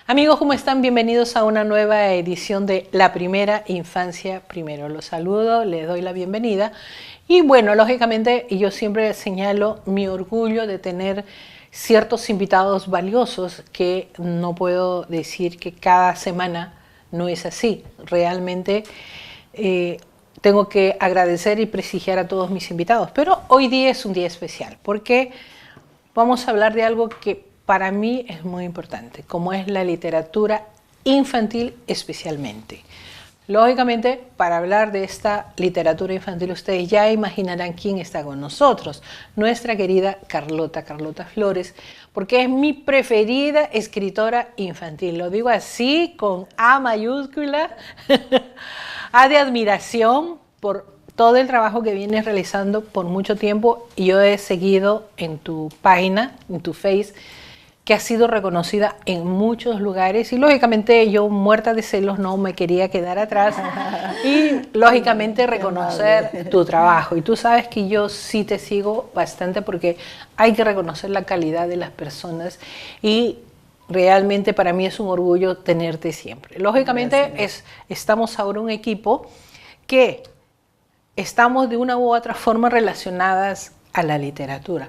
Amigos, ¿cómo están? Bienvenidos a una nueva edición de La Primera Infancia Primero. Los saludo, les doy la bienvenida. Y bueno, lógicamente yo siempre señalo mi orgullo de tener ciertos invitados valiosos que no puedo decir que cada semana no es así. Realmente tengo que agradecer y prestigiar a todos mis invitados. Pero hoy día es un día especial porque vamos a hablar de algo que para mí es muy importante, como es la literatura infantil especialmente. Lógicamente, para hablar de esta literatura infantil, ustedes ya imaginarán quién está con nosotros. Nuestra querida Carlota Flores, porque es mi preferida escritora infantil. Lo digo así, con A mayúscula, A de admiración por todo el trabajo que vienes realizando por mucho tiempo. Yo he seguido en tu página, en tu Face, que ha sido reconocida en muchos lugares y lógicamente yo, muerta de celos, no me quería quedar atrás y lógicamente reconocer tu trabajo. Y tú sabes que yo sí te sigo bastante porque hay que reconocer la calidad de las personas y realmente para mí es un orgullo tenerte siempre. Lógicamente estamos ahora un equipo que estamos de una u otra forma relacionadas a la literatura.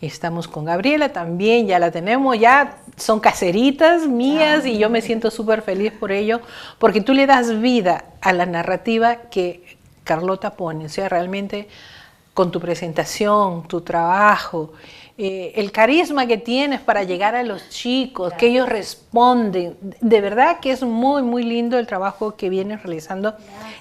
Estamos con Gabriela también, ya la tenemos, ya son caseritas mías y yo me siento súper feliz por ello, porque tú le das vida a la narrativa que Carlota pone, o sea, realmente con tu presentación, tu trabajo, el carisma que tienes para llegar a los chicos, que ellos responden, de verdad que es muy, muy lindo el trabajo que vienes realizando.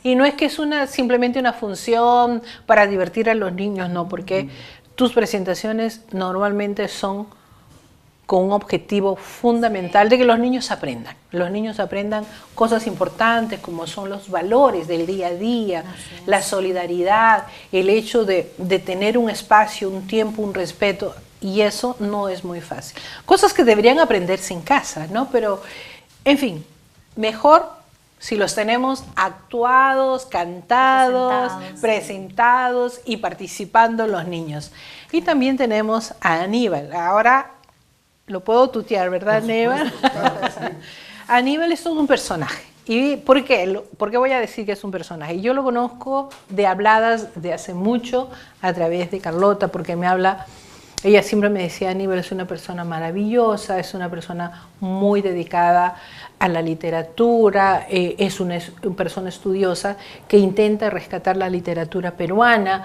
Y no es que es simplemente una función para divertir a los niños, no, porque tus presentaciones normalmente son con un objetivo fundamental de que los niños aprendan cosas importantes como son los valores del día a día, la solidaridad, el hecho de tener un espacio, un tiempo, un respeto, y eso no es muy fácil. Cosas que deberían aprenderse en casa, ¿no? Pero, en fin, mejor si los tenemos actuados, cantados, presentados y participando los niños. Y también tenemos a Aníbal. Ahora lo puedo tutear, ¿verdad, Aníbal? Aníbal es todo un personaje. ¿Y por qué? ¿Por qué voy a decir que es un personaje? Yo lo conozco de habladas de hace mucho a través de Carlota, porque me habla. Ella siempre me decía, Aníbal es una persona maravillosa, es una persona muy dedicada a la literatura, es una persona estudiosa que intenta rescatar la literatura peruana,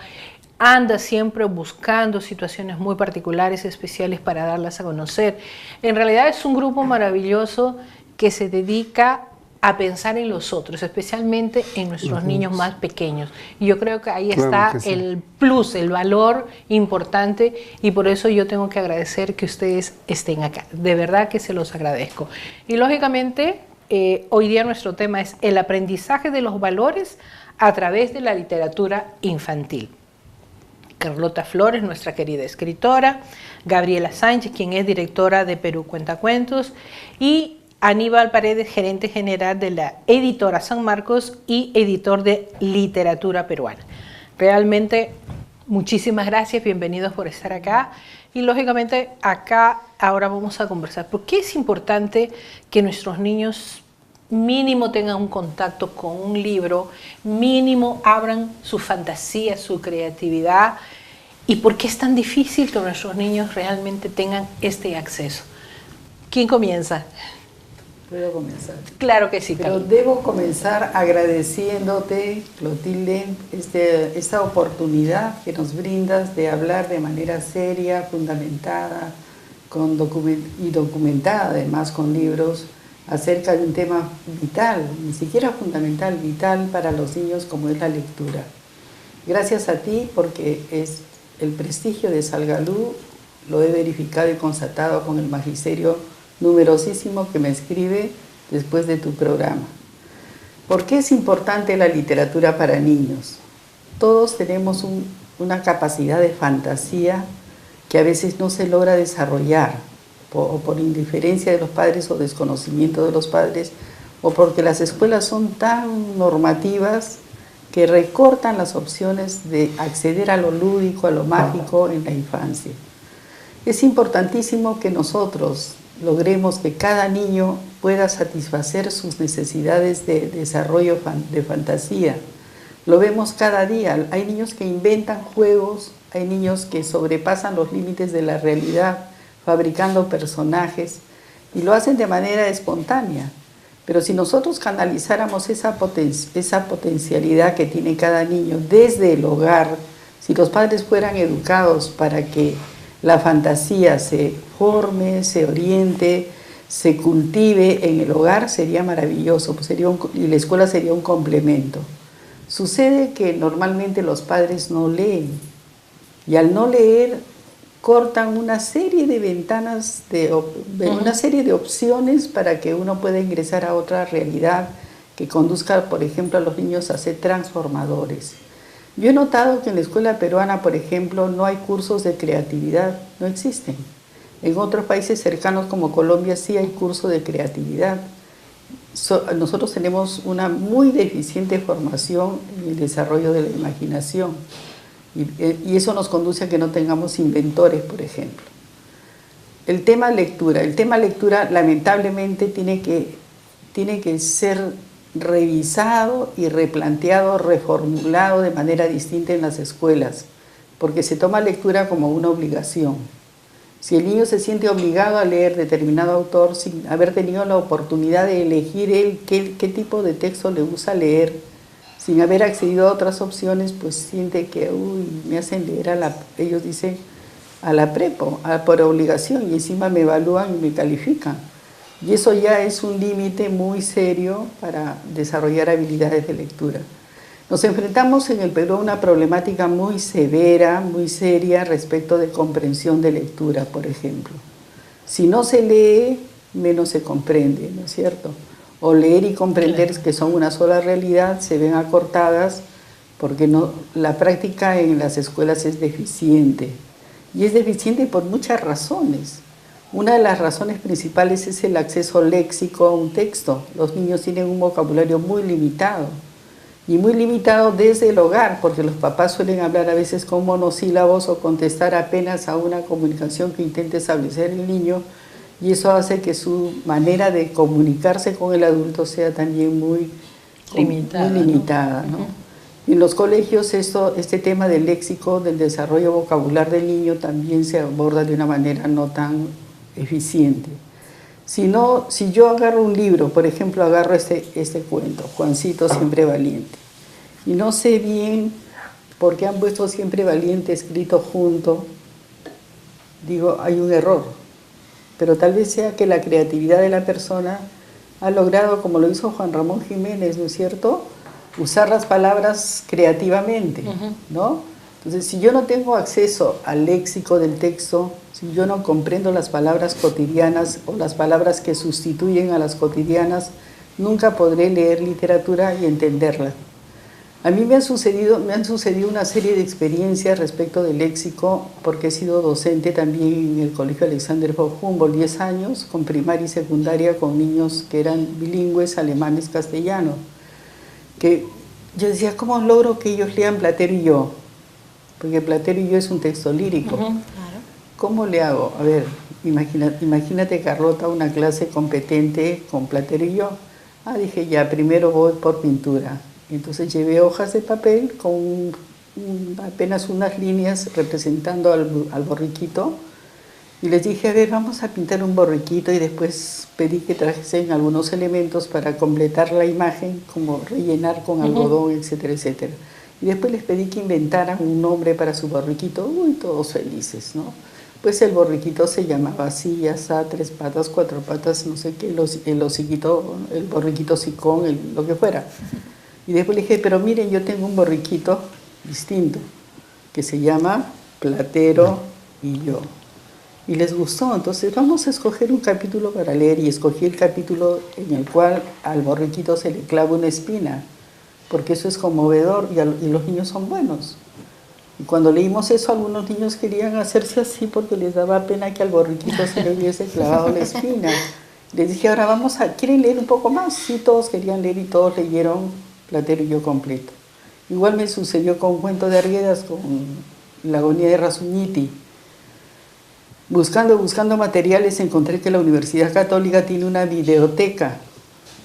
anda siempre buscando situaciones muy particulares, especiales para darlas a conocer. En realidad es un grupo maravilloso que se dedica a pensar en los otros, especialmente en nuestros niños más pequeños. Y yo creo que ahí está el plus, el valor importante, y por eso yo tengo que agradecer que ustedes estén acá. De verdad que se los agradezco. Y lógicamente, hoy día nuestro tema es el aprendizaje de los valores a través de la literatura infantil. Carlota Flores, nuestra querida escritora, Gabriela Sánchez, quien es directora de Perú Cuentacuentos, y Aníbal Paredes, gerente general de la editora San Marcos y editor de literatura peruana. Realmente, muchísimas gracias, bienvenidos por estar acá. Y lógicamente, acá ahora vamos a conversar. ¿Por qué es importante que nuestros niños mínimo tengan un contacto con un libro, mínimo abran su fantasía, su creatividad? ¿Y por qué es tan difícil que nuestros niños realmente tengan este acceso? ¿Quién comienza? ¿Puedo comenzar? Claro que sí, pero Carlos. Debo comenzar agradeciéndote, Clotilde, esta oportunidad que nos brindas de hablar de manera seria, fundamentada y documentada, además con libros, acerca de un tema vital, ni siquiera fundamental, vital para los niños como es la lectura. Gracias a ti, porque es el prestigio de Salgalú, lo he verificado y constatado con el magisterio numerosísimo que me escribe después de tu programa. ¿Por qué es importante la literatura para niños? Todos tenemos una capacidad de fantasía que a veces no se logra desarrollar, o por indiferencia de los padres o desconocimiento de los padres, o porque las escuelas son tan normativas que recortan las opciones de acceder a lo lúdico, a lo mágico en la infancia. Es importantísimo que nosotros logremos que cada niño pueda satisfacer sus necesidades de desarrollo de fantasía. Lo vemos cada día. Hay niños que inventan juegos, hay niños que sobrepasan los límites de la realidad, fabricando personajes, y lo hacen de manera espontánea. Pero si nosotros canalizáramos esa potencialidad que tiene cada niño desde el hogar, si los padres fueran educados para que la fantasía se forme, se oriente, se cultive en el hogar, sería maravilloso, pues y la escuela sería un complemento. Sucede que normalmente los padres no leen, y al no leer cortan una serie de ventanas, una serie de opciones para que uno pueda ingresar a otra realidad que conduzca, por ejemplo, a los niños a ser transformadores. Yo he notado que en la escuela peruana, por ejemplo, no hay cursos de creatividad, no existen. En otros países cercanos como Colombia sí hay cursos de creatividad. Nosotros tenemos una muy deficiente formación en el desarrollo de la imaginación. Y eso nos conduce a que no tengamos inventores, por ejemplo. El tema lectura lamentablemente tiene que ser revisado y replanteado, reformulado de manera distinta en las escuelas, porque se toma lectura como una obligación. Si el niño se siente obligado a leer determinado autor sin haber tenido la oportunidad de elegir él qué tipo de texto le gusta leer, sin haber accedido a otras opciones, pues siente que me hacen leer ellos dicen a la prepo, por obligación, y encima me evalúan y me califican. Y eso ya es un límite muy serio para desarrollar habilidades de lectura. Nos enfrentamos en el Perú a una problemática muy severa, muy seria respecto de comprensión de lectura, por ejemplo. Si no se lee, menos se comprende, ¿no es cierto? O leer y comprender, claro, que son una sola realidad, se ven acortadas porque la práctica en las escuelas es deficiente. Y es deficiente por muchas razones. Una de las razones principales es el acceso léxico a un texto. Los niños tienen un vocabulario muy limitado, y muy limitado desde el hogar, porque los papás suelen hablar a veces con monosílabos o contestar apenas a una comunicación que intente establecer el niño, y eso hace que su manera de comunicarse con el adulto sea también muy limitada, ¿no? En los colegios este tema del léxico, del desarrollo vocabular del niño también se aborda de una manera no tan eficiente. Si yo agarro un libro, por ejemplo, agarro este cuento, Juancito Siempre Valiente, y no sé bien por qué han puesto Siempre Valiente escrito junto, digo, hay un error. Pero tal vez sea que la creatividad de la persona ha logrado, como lo hizo Juan Ramón Jiménez, ¿no es cierto?, usar las palabras creativamente, ¿no? Entonces, si yo no tengo acceso al léxico del texto, si yo no comprendo las palabras cotidianas o las palabras que sustituyen a las cotidianas, nunca podré leer literatura y entenderla. A mí me han sucedido una serie de experiencias respecto del léxico, porque he sido docente también en el Colegio Alexander von Humboldt 10 años, con primaria y secundaria, con niños que eran bilingües, alemanes, castellano. Que yo decía, ¿cómo logro que ellos lean Platero y yo? Porque Platero y yo es un texto lírico. Claro. ¿Cómo le hago? A ver, imagínate, Carlota, una clase competente con Platero y yo. Dije, ya, primero voy por pintura. Entonces llevé hojas de papel con apenas unas líneas representando al borriquito, y les dije, a ver, vamos a pintar un borriquito, y después pedí que trajesen algunos elementos para completar la imagen, como rellenar con algodón, etcétera, etcétera. Y después les pedí que inventaran un nombre para su borriquito, todos felices, ¿no? Pues el borriquito se llamaba así, asá, 3 patas, 4 patas, no sé qué, el borriquito sicón, lo que fuera. Y después le dije, pero miren, yo tengo un borriquito distinto, que se llama Platero y yo. Y les gustó, entonces vamos a escoger un capítulo para leer, y escogí el capítulo en el cual al borriquito se le clava una espina, porque eso es conmovedor y los niños son buenos. Y cuando leímos eso, algunos niños querían hacerse así porque les daba pena que al borriquito se le hubiese clavado la espina. Les dije, ahora ¿quieren leer un poco más? Sí, todos querían leer y todos leyeron Platero y yo completo. Igual me sucedió con un cuento de Arguedas, con La agonía de Rasuñiti. Buscando materiales, encontré que la Universidad Católica tiene una videoteca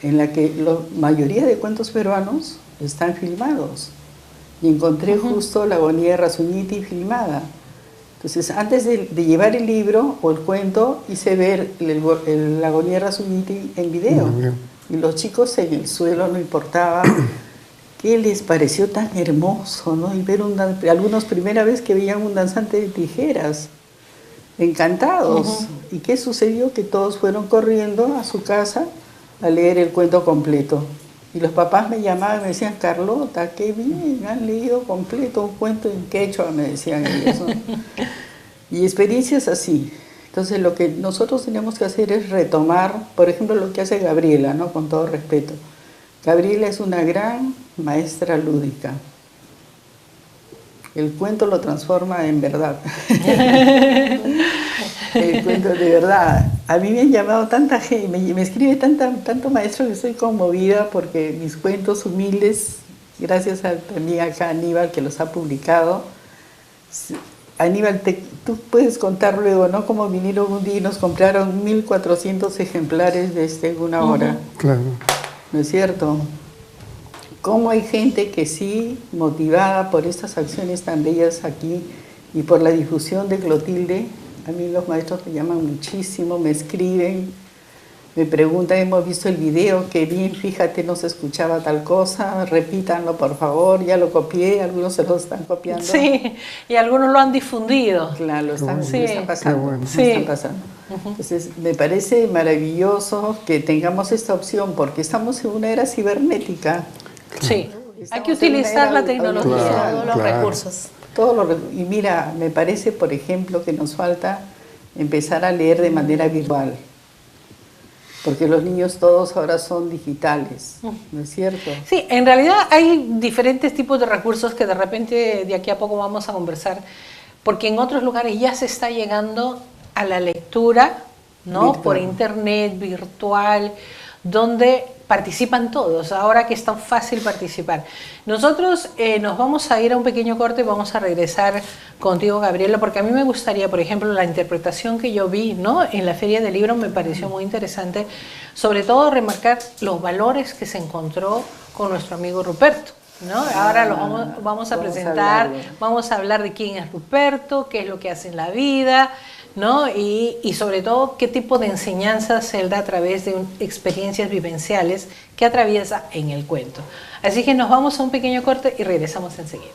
en la que la mayoría de cuentos peruanos están filmados. Y encontré justo La agonía de Razuñiti filmada. Entonces, antes de llevar el libro o el cuento, hice ver La agonía de Razuñiti en video. Y los chicos en el suelo, no importaba qué les pareció tan hermoso, ¿no? Y ver algunos primera vez que veían un danzante de tijeras, encantados. ¿Y qué sucedió? Que todos fueron corriendo a su casa a leer el cuento completo. Y los papás me llamaban y me decían, Carlota, qué bien, han leído completo un cuento en quechua, me decían ellos, ¿no? Y experiencias así. Entonces lo que nosotros tenemos que hacer es retomar, por ejemplo, lo que hace Gabriela, ¿no? Con todo respeto. Gabriela es una gran maestra lúdica. El cuento lo transforma en verdad. El cuento de verdad. A mí me han llamado tanta gente, me escribe tanto maestro que estoy conmovida porque mis cuentos humildes, gracias también acá a Aníbal que los ha publicado. Aníbal, tú puedes contar luego, ¿no? Cómo vinieron un día y nos compraron 1400 ejemplares de una hora. Claro. ¿No es cierto? Cómo hay gente que sí, motivada por estas acciones tan bellas aquí y por la difusión de Clotilde. A mí los maestros me llaman muchísimo, me escriben, me preguntan, hemos visto el video, qué bien, fíjate, no se escuchaba tal cosa, repítanlo por favor, ya lo copié, algunos se lo están copiando. Sí, y algunos lo han difundido. Claro, lo están pasando. Bueno. Están pasando. Entonces, me parece maravilloso que tengamos esta opción, porque estamos en una era cibernética. Sí, hay que utilizar la tecnología, todos los recursos. Y mira, me parece, por ejemplo, que nos falta empezar a leer de manera virtual, porque los niños todos ahora son digitales, ¿no es cierto? Sí, en realidad hay diferentes tipos de recursos que de repente de aquí a poco vamos a conversar, porque en otros lugares ya se está llegando a la lectura, ¿no? Virtual. Por internet, virtual, donde participan todos, ahora que es tan fácil participar. Nosotros nos vamos a ir a un pequeño corte y vamos a regresar contigo, Gabriela, porque a mí me gustaría, por ejemplo, la interpretación que yo vi, ¿no? En la Feria del Libro me pareció muy interesante, sobre todo remarcar los valores que se encontró con nuestro amigo Ruperto, ¿no? Ahora lo vamos a presentar, vamos a hablar de quién es Ruperto, qué es lo que hace en la vida, ¿no? Y sobre todo qué tipo de enseñanzas él da a través de experiencias vivenciales que atraviesa en el cuento. Así que nos vamos a un pequeño corte y regresamos enseguida.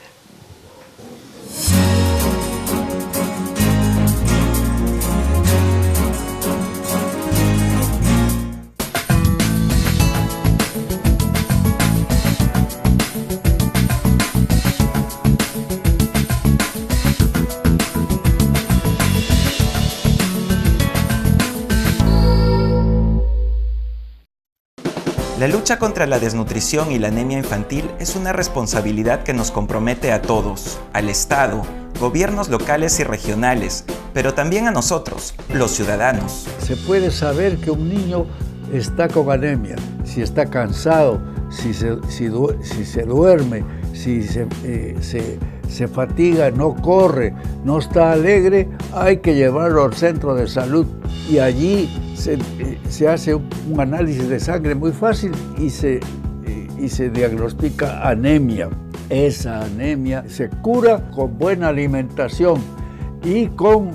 La lucha contra la desnutrición y la anemia infantil es una responsabilidad que nos compromete a todos, al Estado, gobiernos locales y regionales, pero también a nosotros, los ciudadanos. Se puede saber que un niño está con anemia, si está cansado, si se duerme, si se fatiga, no corre, no está alegre, hay que llevarlo al centro de salud y allí se hace un análisis de sangre muy fácil y se diagnostica anemia. Esa anemia se cura con buena alimentación y con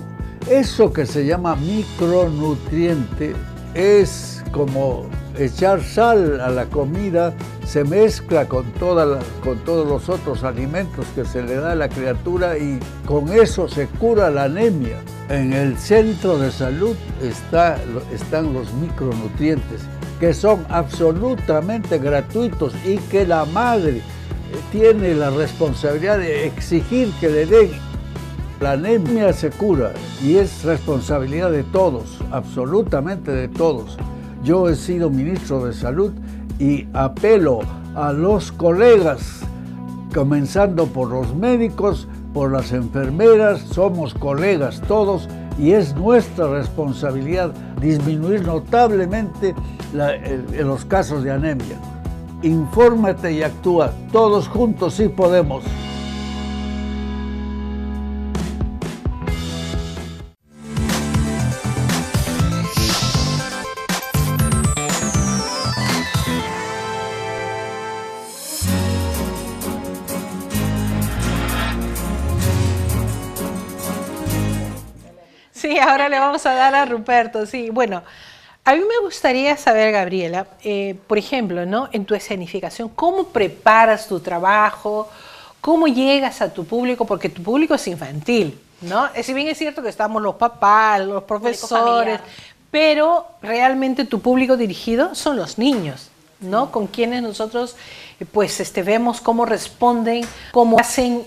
eso que se llama micronutriente. Es como echar sal a la comida, se mezcla con todos los otros alimentos que se le da a la criatura y con eso se cura la anemia. En el centro de salud están los micronutrientes, que son absolutamente gratuitos y que la madre tiene la responsabilidad de exigir que le den. La anemia se cura y es responsabilidad de todos, absolutamente de todos. Yo he sido ministro de Salud y apelo a los colegas, comenzando por los médicos, por las enfermeras, somos colegas todos y es nuestra responsabilidad disminuir notablemente los casos de anemia. Infórmate y actúa, todos juntos sí podemos. Sí, ahora le vamos a dar a Ruperto, sí. Bueno, a mí me gustaría saber, Gabriela, por ejemplo, ¿no? En tu escenificación, ¿cómo preparas tu trabajo? ¿Cómo llegas a tu público? Porque tu público es infantil, ¿no? Si bien es cierto que estamos los papás, los profesores, pero realmente tu público dirigido son los niños, ¿no? Con quienes nosotros pues vemos cómo responden, cómo hacen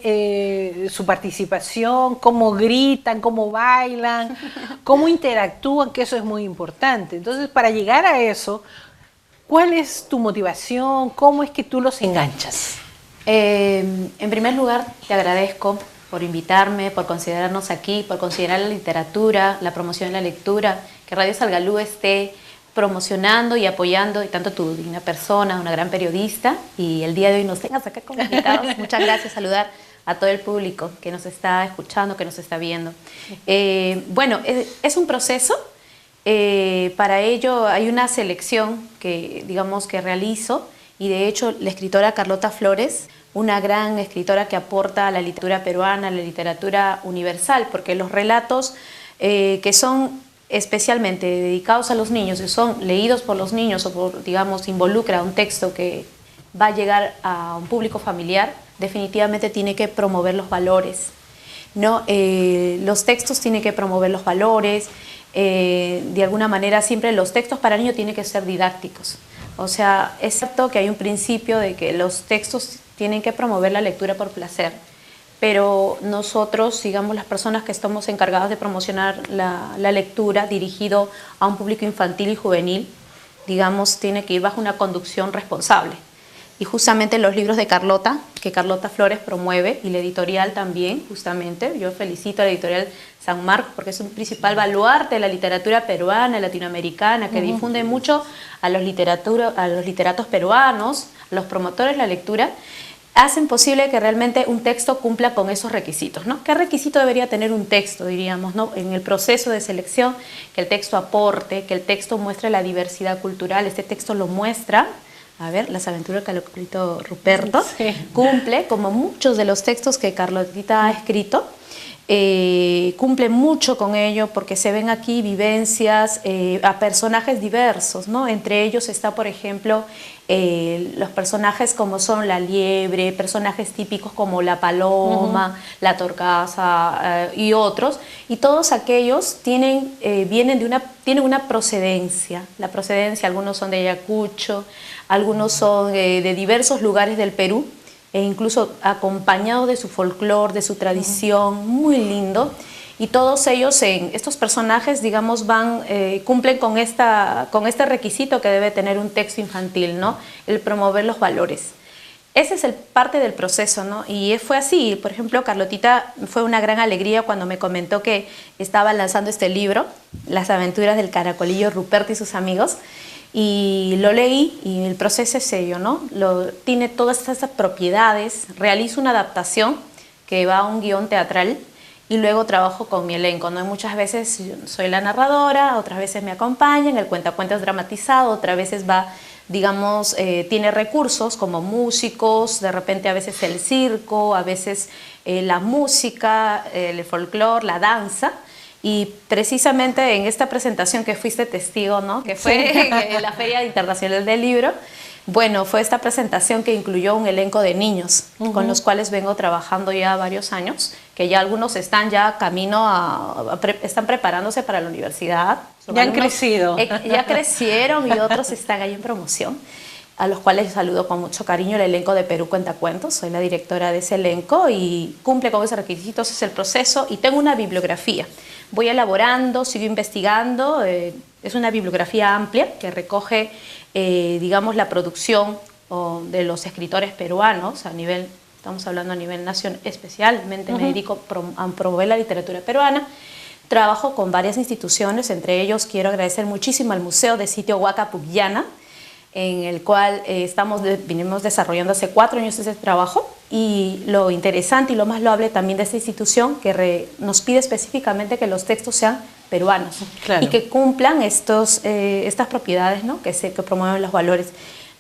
su participación, cómo gritan, cómo bailan, cómo interactúan, que eso es muy importante. Entonces, para llegar a eso, ¿cuál es tu motivación? ¿Cómo es que tú los enganchas? En primer lugar, te agradezco por invitarme, por considerarnos aquí, por considerar la literatura, la promoción de la lectura, que Radio Salgalú esté promocionando y apoyando, y tanto tu digna persona, una gran periodista, y el día de hoy nos tengas acá como invitados. Muchas gracias, saludar a todo el público que nos está escuchando, que nos está viendo. Bueno, es un proceso, para ello hay una selección que, digamos, que realizo, y de hecho la escritora Carlota Flores, una gran escritora que aporta a la literatura peruana, a la literatura universal, porque los relatos que son especialmente dedicados a los niños, que son leídos por los niños o por, digamos, involucra un texto que va a llegar a un público familiar, definitivamente tiene que promover los valores, ¿no? Los textos tienen que promover los valores, de alguna manera siempre los textos para niños tienen que ser didácticos. O sea, es cierto que hay un principio de que los textos tienen que promover la lectura por placer, pero nosotros, digamos, las personas que estamos encargadas de promocionar la lectura dirigido a un público infantil y juvenil, digamos, tiene que ir bajo una conducción responsable. Y justamente los libros de Carlota, que Carlota Flores promueve, y la editorial también, justamente, yo felicito a la editorial San Marcos, porque es un principal baluarte de la literatura peruana, latinoamericana, que difunde mucho a los literatos peruanos, a los promotores de la lectura, hacen posible que realmente un texto cumpla con esos requisitos, ¿no? ¿Qué requisito debería tener un texto, diríamos, ¿no? En el proceso de selección, que el texto aporte, que el texto muestre la diversidad cultural. Este texto lo muestra, a ver, Las aventuras del Caloclito Ruperto, sí. Cumple, como muchos de los textos que Carlotita ha escrito, cumple mucho con ello, porque se ven aquí vivencias a personajes diversos, ¿no? Entre ellos está, por ejemplo, los personajes como son la liebre, personajes típicos como la paloma, la torcaza y otros, y todos aquellos tienen una procedencia. La procedencia, algunos son de Ayacucho, algunos son de diversos lugares del Perú, e incluso acompañados de su folclore, de su tradición, muy lindo. Y todos ellos, estos personajes, digamos, cumplen con este requisito que debe tener un texto infantil, ¿no? El promover los valores. Ese es parte del proceso, ¿no? Y fue así. Por ejemplo, Carlotita fue una gran alegría cuando me comentó que estaba lanzando este libro, Las aventuras del Caracolillo Ruperto y sus amigos. Y lo leí, y el proceso es ello, ¿no? Tiene todas estas propiedades, realizo una adaptación que va a un guión teatral, y luego trabajo con mi elenco, ¿no? Muchas veces soy la narradora, otras veces me acompañan, el cuentacuentos dramatizado, otras veces digamos, tiene recursos como músicos, de repente a veces el circo, a veces la música, el folclore, la danza. Y precisamente en esta presentación que fuiste testigo, ¿no? Que fue en la Feria Internacional del Libro, bueno, fue esta presentación que incluyó un elenco de niños, con los cuales vengo trabajando ya varios años, que ya algunos están ya camino están preparándose para la universidad. Ya han crecido. Ya crecieron, y otros están ahí en promoción, a los cuales saludo con mucho cariño. El elenco de Perú Cuentacuentos, soy la directora de ese elenco y cumple con esos requisitos, es el proceso, y tengo una bibliografía. Voy elaborando, sigo investigando, es una bibliografía amplia que recoge, digamos, la producción de los escritores peruanos estamos hablando a nivel nacional, especialmente me dedico a promover la literatura peruana. Trabajo con varias instituciones, entre ellos quiero agradecer muchísimo al Museo de Sitio Huaca Pucllana, en el cual venimos desarrollando hace 4 años ese trabajo, y lo interesante y lo más loable también de esta institución, que nos pide específicamente que los textos sean peruanos, claro, y que cumplan estas propiedades, ¿no? que promueven los valores.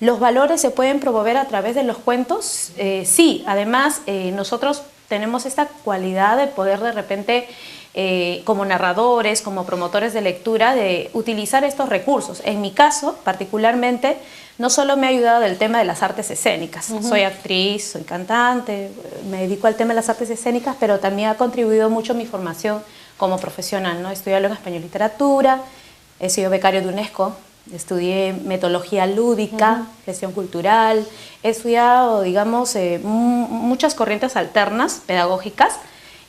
¿Los valores se pueden promover a través de los cuentos? Sí, además nosotros tenemos esta cualidad de poder de repente, como narradores, como promotores de lectura, de utilizar estos recursos. En mi caso, particularmente, no solo me ha ayudado el tema de las artes escénicas. Soy actriz, soy cantante, me dedico al tema de las artes escénicas, pero también ha contribuido mucho a mi formación como profesional, ¿no? He estudiado en español y literatura, he sido becario de UNESCO, estudié metodología lúdica, gestión cultural, he estudiado, digamos, muchas corrientes alternas pedagógicas,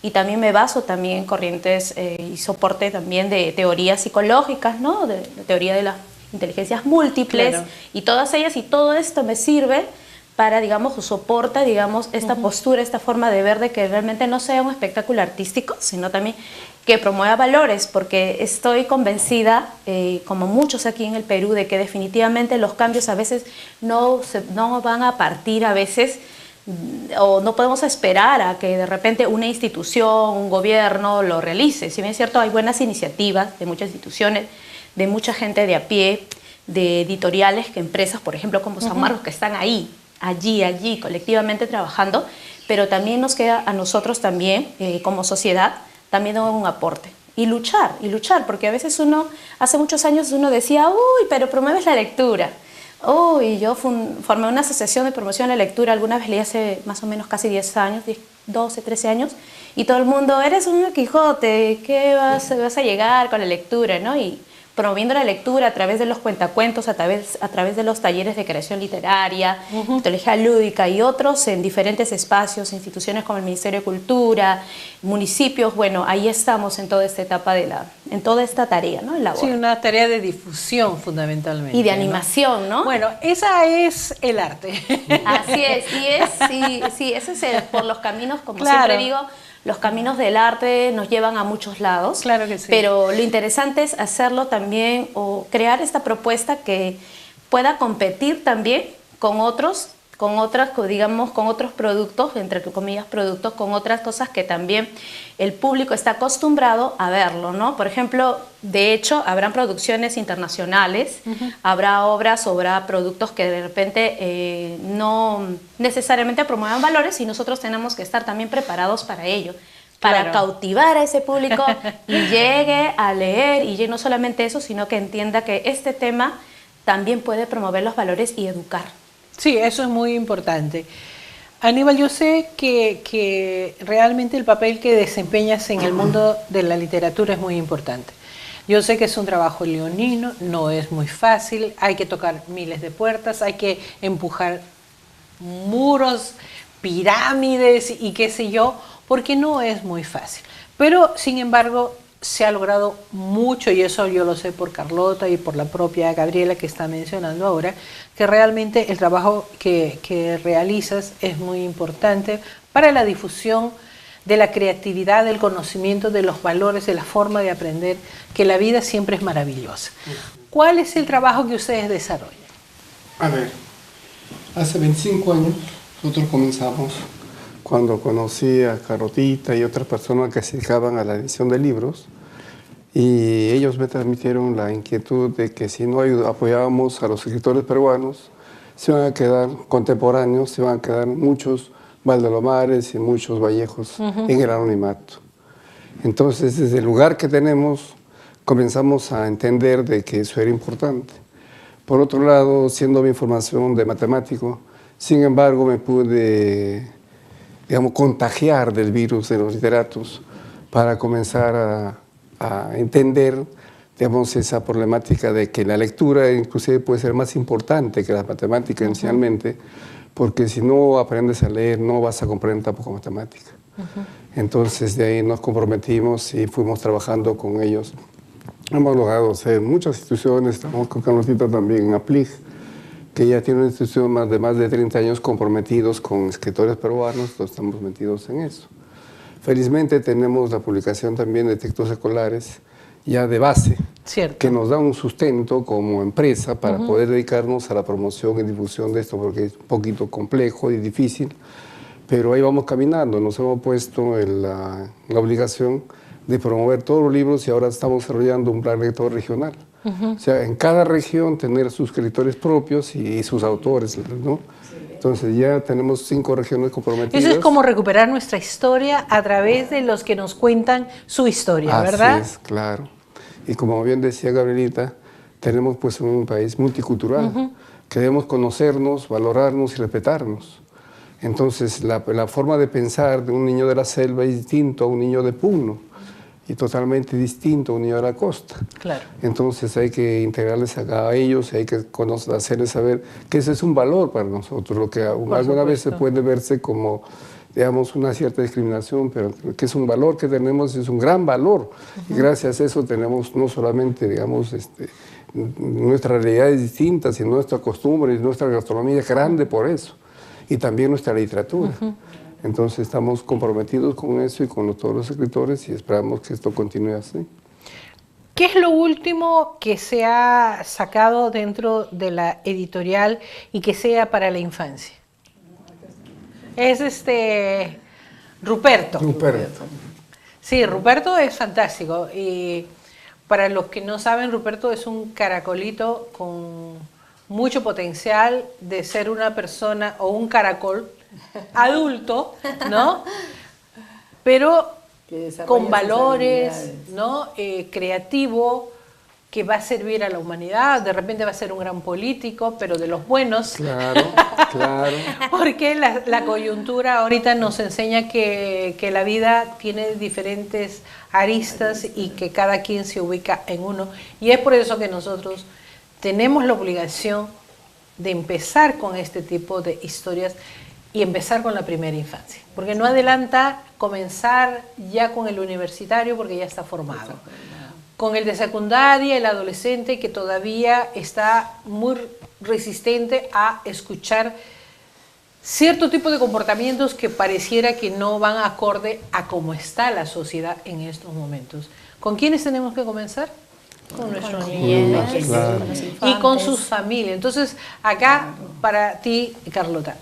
y también me baso también en corrientes y soporte también de teorías psicológicas, ¿no? De teoría de las inteligencias múltiples, claro. Y todas ellas, y todo esto me sirve para, digamos, soporta, digamos, esta postura, esta forma de ver de que realmente no sea un espectáculo artístico, sino también que promueva valores, porque estoy convencida, como muchos aquí en el Perú, de que definitivamente los cambios a veces no van a partir a veces, o no podemos esperar a que de repente una institución, un gobierno lo realice. Si bien es cierto, hay buenas iniciativas de muchas instituciones, de mucha gente de a pie, de editoriales, que empresas, por ejemplo, como San Marcos, que están ahí, allí, colectivamente trabajando, pero también nos queda a nosotros también, como sociedad, también dar un aporte. Y luchar, porque a veces hace muchos años uno decía, uy, pero promueves la lectura. Uy, yo formé una asociación de promoción de la lectura, alguna vez leí hace más o menos casi 10 años, 12, 13 años, y todo el mundo, eres un Quijote, ¿qué vas a llegar con la lectura, ¿no? Y promoviendo la lectura a través de los cuentacuentos, a través de los talleres de creación literaria, metodología lúdica y otros en diferentes espacios, instituciones como el Ministerio de Cultura, municipios. Bueno, ahí estamos en toda esta etapa en toda esta tarea, ¿no? Sí, una tarea de difusión fundamentalmente. Y de animación, ¿no? Bueno, esa es el arte. Así es, sí, ese es por los caminos, como siempre digo, los caminos del arte nos llevan a muchos lados. Claro que sí. Pero lo interesante es hacerlo también, o crear esta propuesta que pueda competir también con otros productos, entre comillas productos, con otras cosas que también el público está acostumbrado a verlo, ¿no? Por ejemplo, de hecho, habrán producciones internacionales, habrá obras, habrá productos que de repente no necesariamente promuevan valores, y nosotros tenemos que estar también preparados para ello, para cautivar a ese público y llegue a leer, y no solamente eso, sino que entienda que este tema también puede promover los valores y educar. Sí, eso es muy importante. Aníbal, yo sé que realmente el papel que desempeñas en el mundo de la literatura es muy importante. Yo sé que es un trabajo leonino, no es muy fácil, hay que tocar miles de puertas, hay que empujar muros, pirámides y qué sé yo, porque no es muy fácil. Pero, sin embargo, se ha logrado mucho, y eso yo lo sé por Carlota y por la propia Gabriela que está mencionando ahora, que realmente el trabajo que realizas es muy importante para la difusión de la creatividad, del conocimiento, de los valores, de la forma de aprender, que la vida siempre es maravillosa. ¿Cuál es el trabajo que ustedes desarrollan? A ver, hace 25 años nosotros comenzamos, cuando conocí a Carlotita y otras personas que se dedicaban a la edición de libros, y ellos me transmitieron la inquietud de que si no apoyábamos a los escritores peruanos, se iban a quedar contemporáneos, se iban a quedar muchos Valdalomares y muchos Vallejos en el anonimato. Entonces, desde el lugar que tenemos, comenzamos a entender de que eso era importante. Por otro lado, siendo mi formación de matemático, sin embargo, me pude, digamos, contagiar del virus de los literatos para comenzar a entender, digamos, esa problemática de que la lectura inclusive puede ser más importante que la matemática inicialmente, porque si no aprendes a leer no vas a comprender tampoco matemática. Entonces de ahí nos comprometimos y fuimos trabajando con ellos. Hemos logrado hacer muchas instituciones, estamos con Carlotita también en APLIG, que ya tiene una institución de más de 30 años comprometidos con escritores peruanos, entonces estamos metidos en eso. Felizmente tenemos la publicación también de textos escolares ya de base, que nos da un sustento como empresa para poder dedicarnos a la promoción y difusión de esto, porque es un poquito complejo y difícil, pero ahí vamos caminando. Nos hemos puesto en la obligación de promover todos los libros, y ahora estamos desarrollando un plan lector regional O sea, en cada región tener sus escritores propios y sus autores, ¿no? Entonces ya tenemos 5 regiones comprometidas. Eso es como recuperar nuestra historia a través de los que nos cuentan su historia, ¿verdad? Así es, claro. Y como bien decía Gabrielita, tenemos pues un país multicultural. Que debemos conocernos, valorarnos y respetarnos. Entonces la forma de pensar de un niño de la selva es distinto a un niño de Puno y totalmente distinto a un niño de la costa. Claro. Entonces hay que integrarles a ellos, hay que hacerles saber que ese es un valor para nosotros, lo que alguna vez se puede verse como, digamos, una cierta discriminación, pero que es un valor que tenemos, es un gran valor. Y gracias a eso tenemos no solamente, digamos, nuestras realidades distintas y nuestra costumbre y nuestra gastronomía es grande por eso. Y también nuestra literatura. Entonces estamos comprometidos con eso y con todos los escritores y esperamos que esto continúe así. ¿Qué es lo último que se ha sacado dentro de la editorial y que sea para la infancia? Es Ruperto. Ruperto. Sí, Ruperto es fantástico. Y para los que no saben, Ruperto es un caracolito con mucho potencial de ser una persona o un caracol adulto, ¿no? Pero con valores, ¿no? Creativo, que va a servir a la humanidad. De repente va a ser un gran político, pero de los buenos. Claro, claro. Porque la coyuntura ahorita nos enseña que la vida tiene diferentes aristas y que cada quien se ubica en uno. Y es por eso que nosotros tenemos la obligación de empezar con este tipo de historias y empezar con la primera infancia. Porque no adelanta comenzar ya con el universitario porque ya está formado. Con el de secundaria, el adolescente que todavía está muy resistente a escuchar cierto tipo de comportamientos que pareciera que no van acorde a cómo está la sociedad en estos momentos. ¿Con quiénes tenemos que comenzar? Con nuestros niños, claro. Y con sus familias. Entonces, acá para ti, Carlota,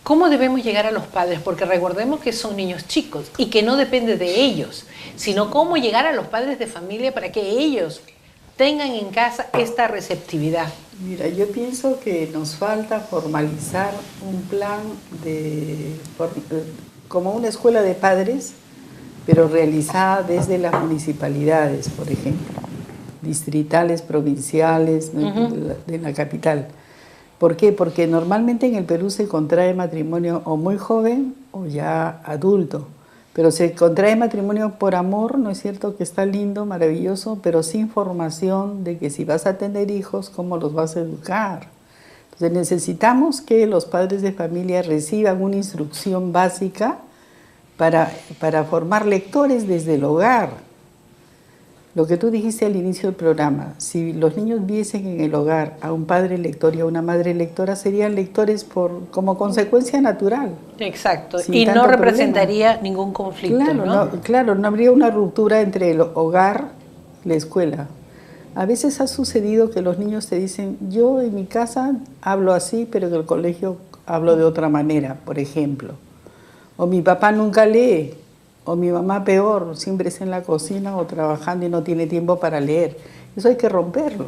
¿cómo debemos llegar a los padres? Porque recordemos que son niños chicos y que no depende de ellos, sino cómo llegar a los padres de familia para que ellos tengan en casa esta receptividad. Mira, yo pienso que nos falta formalizar un plan como una escuela de padres, pero realizada desde las municipalidades, por ejemplo, distritales, provinciales, de la capital. ¿Por qué? Porque normalmente en el Perú se contrae matrimonio o muy joven o ya adulto, pero se contrae matrimonio por amor, ¿no es cierto? Que está lindo, maravilloso, pero sin formación de que si vas a tener hijos, ¿cómo los vas a educar? Entonces necesitamos que los padres de familia reciban una instrucción básica para formar lectores desde el hogar. Lo que tú dijiste al inicio del programa, si los niños viesen en el hogar a un padre lector y a una madre lectora, serían lectores como consecuencia natural. Exacto, y no representaría ningún conflicto, claro, ¿no? Claro, no habría una ruptura entre el hogar y la escuela. A veces ha sucedido que los niños te dicen, yo en mi casa hablo así, pero en el colegio hablo de otra manera, por ejemplo. O mi papá nunca lee. O mi mamá peor, siempre está en la cocina o trabajando y no tiene tiempo para leer. Eso hay que romperlo.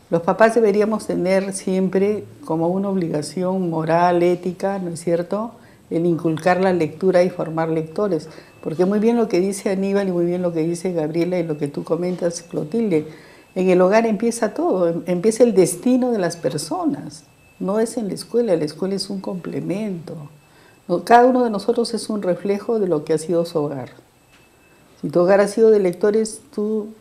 Los papás deberíamos tener siempre como una obligación moral, ética, ¿no es cierto?, el inculcar la lectura y formar lectores. Porque muy bien lo que dice Aníbal y muy bien lo que dice Gabriela y lo que tú comentas, Clotilde, en el hogar empieza todo, empieza el destino de las personas. No es en la escuela es un complemento. Cada uno de nosotros es un reflejo de lo que ha sido su hogar. Si tu hogar ha sido de lectores, tú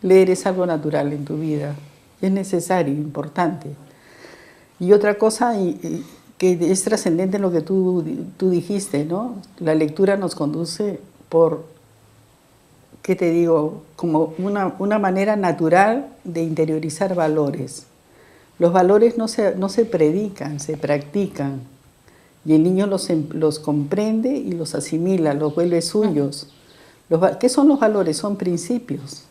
leer es algo natural en tu vida. Es necesario, importante. Y otra cosa que es trascendente en lo que tú dijiste, ¿no? La lectura nos conduce por, ¿qué te digo? Como una manera natural de interiorizar valores. Los valores no se predican, se practican. Y el niño los comprende y los asimila, los vuelve suyos. ¿Qué son los valores? Son principios.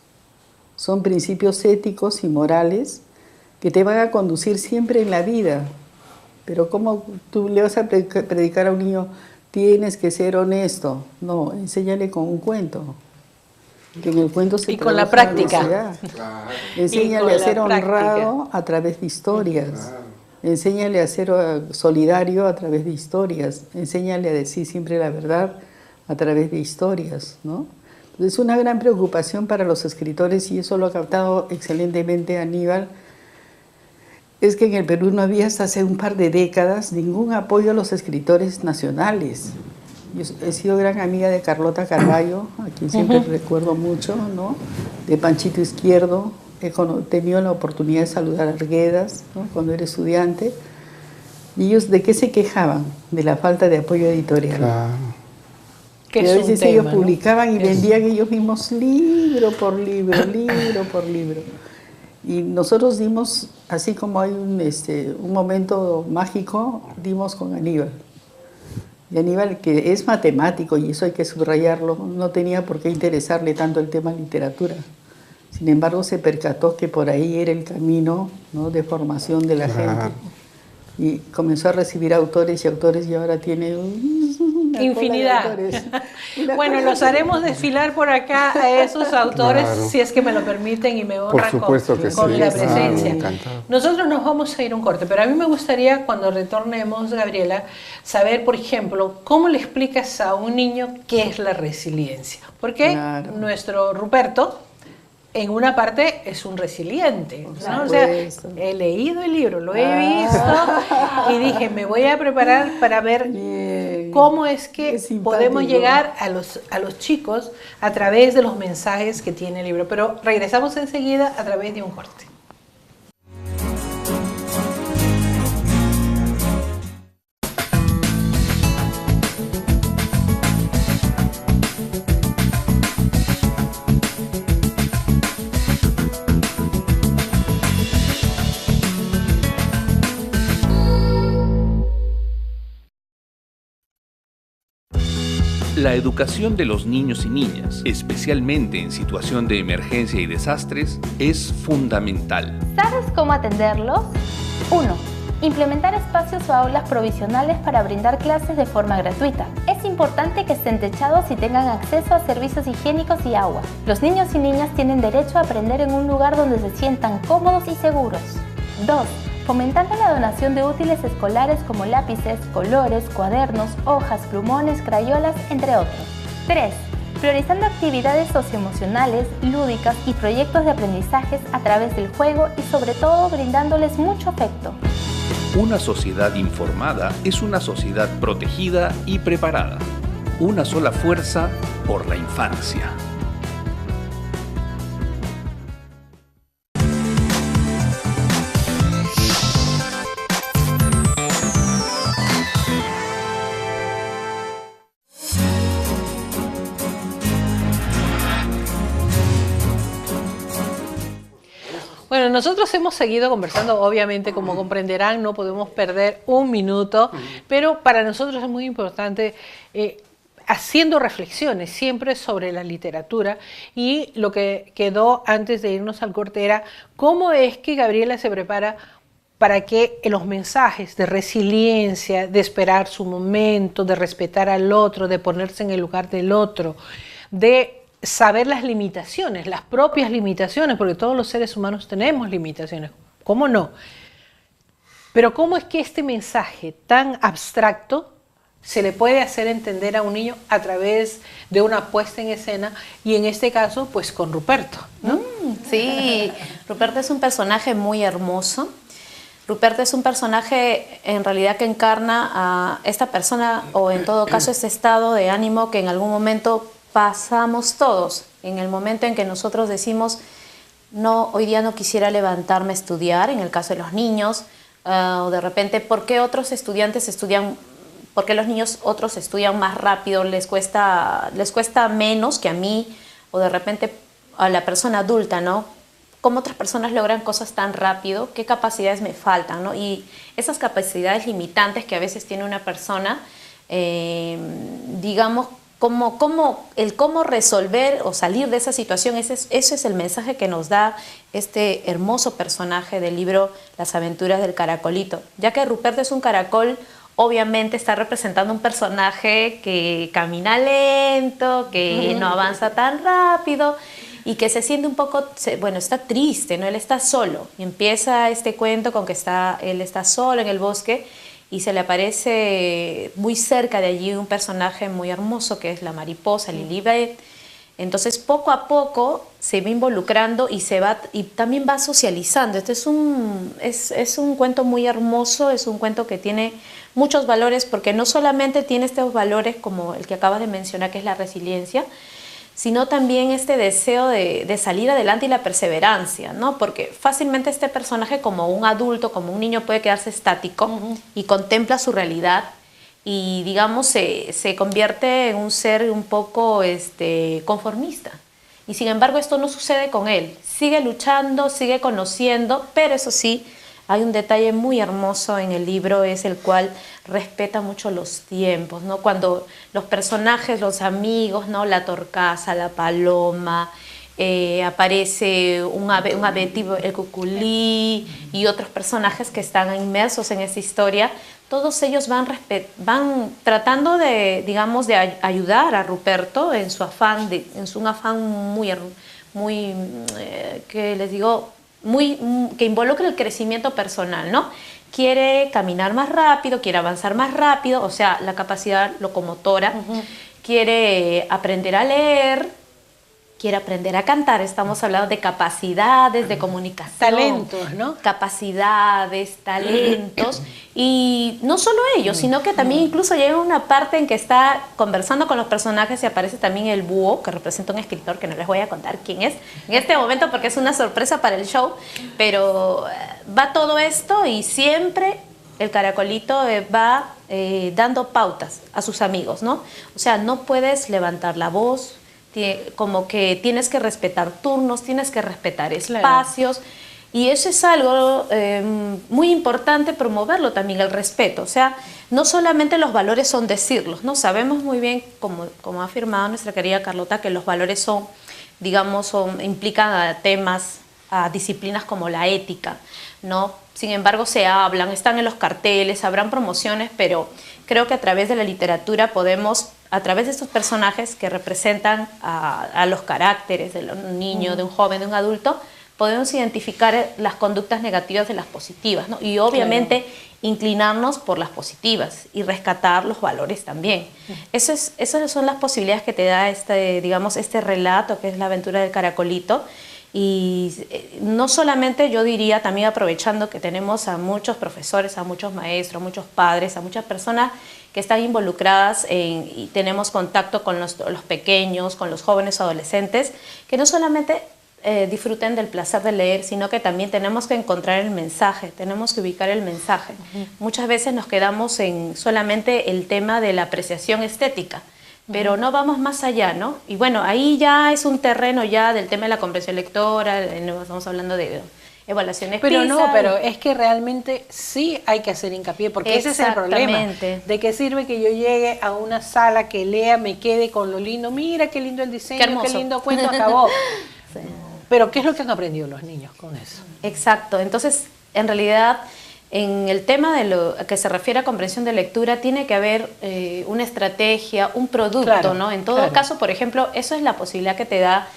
Son principios éticos y morales que te van a conducir siempre en la vida. Pero ¿cómo tú le vas a predicar a un niño, tienes que ser honesto? No, enséñale con un cuento. Que en el cuento se Y con la traduce a práctica. velocidad. Claro. Enséñale Y a con ser la práctica. honrado a través de historias. Claro. Enséñale a ser solidario a través de historias. Enséñale a decir siempre la verdad a través de historias, ¿no? Es una gran preocupación para los escritores, y eso lo ha captado excelentemente Aníbal. Es que en el Perú no había hasta hace un par de décadas ningún apoyo a los escritores nacionales. Yo he sido gran amiga de Carlota Carballo, a quien siempre recuerdo mucho, ¿no? De Panchito Izquierdo. He tenido la oportunidad de saludar a Arguedas, ¿no? Cuando era estudiante. ¿Y ellos de qué se quejaban? De la falta de apoyo editorial. Claro. Que Que es a un veces tema, ellos ¿no? publicaban y vendían ellos mismos libro por libro, libro por libro. Y nosotros dimos, así como hay un momento mágico, dimos con Aníbal. Y Aníbal, que es matemático, y eso hay que subrayarlo, no tenía por qué interesarle tanto el tema literatura. Sin embargo, se percató que por ahí era el camino, ¿no?, de formación de la gente. Y comenzó a recibir autores y autores, y ahora tiene una Infinidad. cola de autores. Bueno, los haremos desfilar por acá a esos autores, Claro. si es que me lo permiten y me honra supuesto que con sí, la claro, presencia. encantado. Nosotros nos vamos a ir a un corte, pero a mí me gustaría, cuando retornemos, Gabriela, saber, por ejemplo, cómo le explicas a un niño qué es la resiliencia. Porque Claro. nuestro Ruperto, en una parte, es un resiliente, ¿no? O sea, supuesto. he leído el libro, lo he visto y dije, me voy a preparar para ver Bien. cómo es que Es simpático. podemos llegar a los chicos a través de los mensajes que tiene el libro. Pero regresamos enseguida a través de un corte. La educación de los niños y niñas, especialmente en situación de emergencia y desastres, es fundamental. ¿Sabes cómo atenderlos? 1. Implementar espacios o aulas provisionales para brindar clases de forma gratuita. Es importante que estén techados y tengan acceso a servicios higiénicos y agua. Los niños y niñas tienen derecho a aprender en un lugar donde se sientan cómodos y seguros. 2. Fomentando la donación de útiles escolares como lápices, colores, cuadernos, hojas, plumones, crayolas, entre otros. 3. Priorizando actividades socioemocionales, lúdicas y proyectos de aprendizajes a través del juego y sobre todo brindándoles mucho afecto. Una sociedad informada es una sociedad protegida y preparada. Una sola fuerza por la infancia. Bueno, nosotros hemos seguido conversando, obviamente, como comprenderán, no podemos perder un minuto, pero para nosotros es muy importante haciendo reflexiones siempre sobre la literatura, y lo que quedó antes de irnos al corte era cómo es que Gabriela se prepara para que los mensajes de resiliencia, de esperar su momento, de respetar al otro, de ponerse en el lugar del otro, de saber las limitaciones, las propias limitaciones, porque todos los seres humanos tenemos limitaciones, ¿cómo no? Pero ¿cómo es que este mensaje tan abstracto se le puede hacer entender a un niño a través de una puesta en escena, y en este caso, pues con Ruperto, ¿no? Sí, Ruperto es un personaje muy hermoso. Ruperto es un personaje en realidad que encarna a esta persona, o en todo caso este estado de ánimo que en algún momento pasamos todos, en el momento en que nosotros decimos, no, hoy día no quisiera levantarme a estudiar, en el caso de los niños, o de repente, ¿por qué otros estudiantes estudian, por qué los niños otros estudian más rápido, les cuesta menos que a mí, o de repente a la persona adulta, ¿no? ¿Cómo otras personas logran cosas tan rápido? ¿Qué capacidades me faltan, ¿no? Y esas capacidades limitantes que a veces tiene una persona, digamos, cómo resolver o salir de esa situación, ese es el mensaje que nos da este hermoso personaje del libro Las aventuras del caracolito, ya que Ruperto es un caracol obviamente está representando un personaje que camina lento, que no avanza tan rápido y que se siente un poco, bueno, está triste, ¿no? Él está solo. Y empieza este cuento con que él está solo en el bosque y se le aparece muy cerca de allí un personaje muy hermoso que es la mariposa, Lilibet. Entonces, poco a poco se va involucrando y también va socializando. Este es un cuento muy hermoso, es un cuento que tiene muchos valores, porque no solamente tiene estos valores como el que acabas de mencionar, que es la resiliencia, sino también este deseo de salir adelante y la perseverancia, ¿no? Porque fácilmente este personaje, como un adulto, como un niño, puede quedarse estático y contempla su realidad y, digamos, se convierte en un ser un poco conformista. Y sin embargo esto no sucede con él. Sigue luchando, sigue conociendo, pero eso sí, hay un detalle muy hermoso en el libro, es el cual respeta mucho los tiempos, ¿no? Cuando los personajes, los amigos, ¿no? La torcaza, la paloma, aparece un ave tipo, el cuculí y otros personajes que están inmersos en esta historia. Todos ellos van tratando de, digamos, de ayudar a Ruperto en su afán, muy que les digo, que involucra el crecimiento personal, ¿no? Quiere caminar más rápido, quiere avanzar más rápido, o sea, la capacidad locomotora, quiere aprender a leer, quiere aprender a cantar. Estamos hablando de capacidades de comunicación. Talentos, ¿no? Capacidades, talentos. Y no solo ellos, sino que también incluso llega una parte en que está conversando con los personajes y aparece también el búho, que representa un escritor que no les voy a contar quién es en este momento porque es una sorpresa para el show. Pero va todo esto y siempre el caracolito va dando pautas a sus amigos, ¿no? O sea, no puedes levantar la voz, como que tienes que respetar turnos, tienes que respetar espacios, claro. Y eso es algo muy importante promoverlo también, el respeto. O sea, no solamente los valores son decirlos, ¿no? Sabemos muy bien, como ha afirmado nuestra querida Carlota, que los valores son, digamos, implican a temas, a disciplinas como la ética, ¿no? Sin embargo, se hablan, están en los carteles, habrán promociones, pero creo que a través de la literatura podemos, a través de estos personajes que representan a los caracteres de un niño, de un joven, de un adulto, podemos identificar las conductas negativas de las positivas, ¿no? Y obviamente claro, inclinarnos por las positivas y rescatar los valores también. Esas son las posibilidades que te da digamos, este relato que es la aventura del caracolito. Y no solamente, yo diría, también aprovechando que tenemos a muchos profesores, a muchos maestros, a muchos padres, a muchas personas que están involucradas y tenemos contacto con los pequeños, con los jóvenes adolescentes, que no solamente disfruten del placer de leer, sino que también tenemos que encontrar el mensaje, tenemos que ubicar el mensaje. Muchas veces nos quedamos en solamente el tema de la apreciación estética, pero no vamos más allá, ¿no? Y bueno, ahí ya es un terreno ya del tema de la comprensión lectora, estamos hablando de evaluaciones PISA. Pero no, pero es que realmente sí hay que hacer hincapié, porque ese es el problema. ¿De qué sirve que yo llegue a una sala, que lea, me quede con lo lindo? Mira qué lindo el diseño, qué lindo cuento, acabó. Sí. Pero ¿qué es lo que han aprendido los niños con eso? Exacto, entonces en realidad en el tema de lo que se refiere a comprensión de lectura tiene que haber una estrategia, un producto, claro, ¿no? En todo caso, por ejemplo, eso es la posibilidad que te da,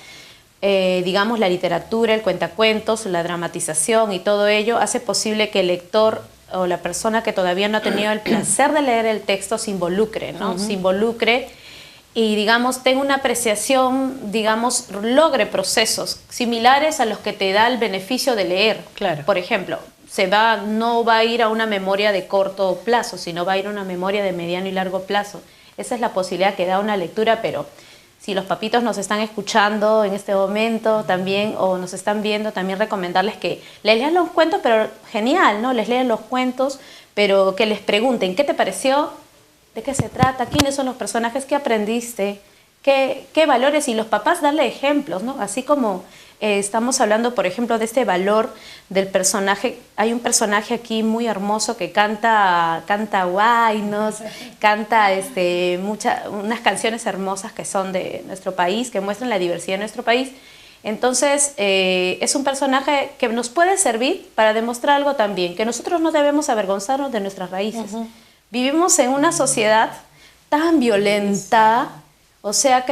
digamos, la literatura, el cuentacuentos, la dramatización y todo ello hace posible que el lector o la persona que todavía no ha tenido el placer de leer el texto se involucre, ¿no? Se involucre y, digamos, tenga una apreciación, digamos, logre procesos similares a los que te da el beneficio de leer. Claro. Por ejemplo, no va a ir a una memoria de corto plazo, sino va a ir a una memoria de mediano y largo plazo. Esa es la posibilidad que da una lectura, pero si los papitos nos están escuchando en este momento también, o nos están viendo, también recomendarles que les lean los cuentos, pero genial, ¿no? Les lean los cuentos, pero que les pregunten, ¿qué te pareció? ¿De qué se trata? ¿Quiénes son los personajes? ¿Qué aprendiste? ¿Qué valores? Y los papás darle ejemplos, ¿no? Así como estamos hablando, por ejemplo, de este valor del personaje. Hay un personaje aquí muy hermoso que canta guaynos, canta unas canciones hermosas que son de nuestro país, que muestran la diversidad de nuestro país. Entonces, es un personaje que nos puede servir para demostrar algo también, que nosotros no debemos avergonzarnos de nuestras raíces. Vivimos en una sociedad tan violenta, o sea,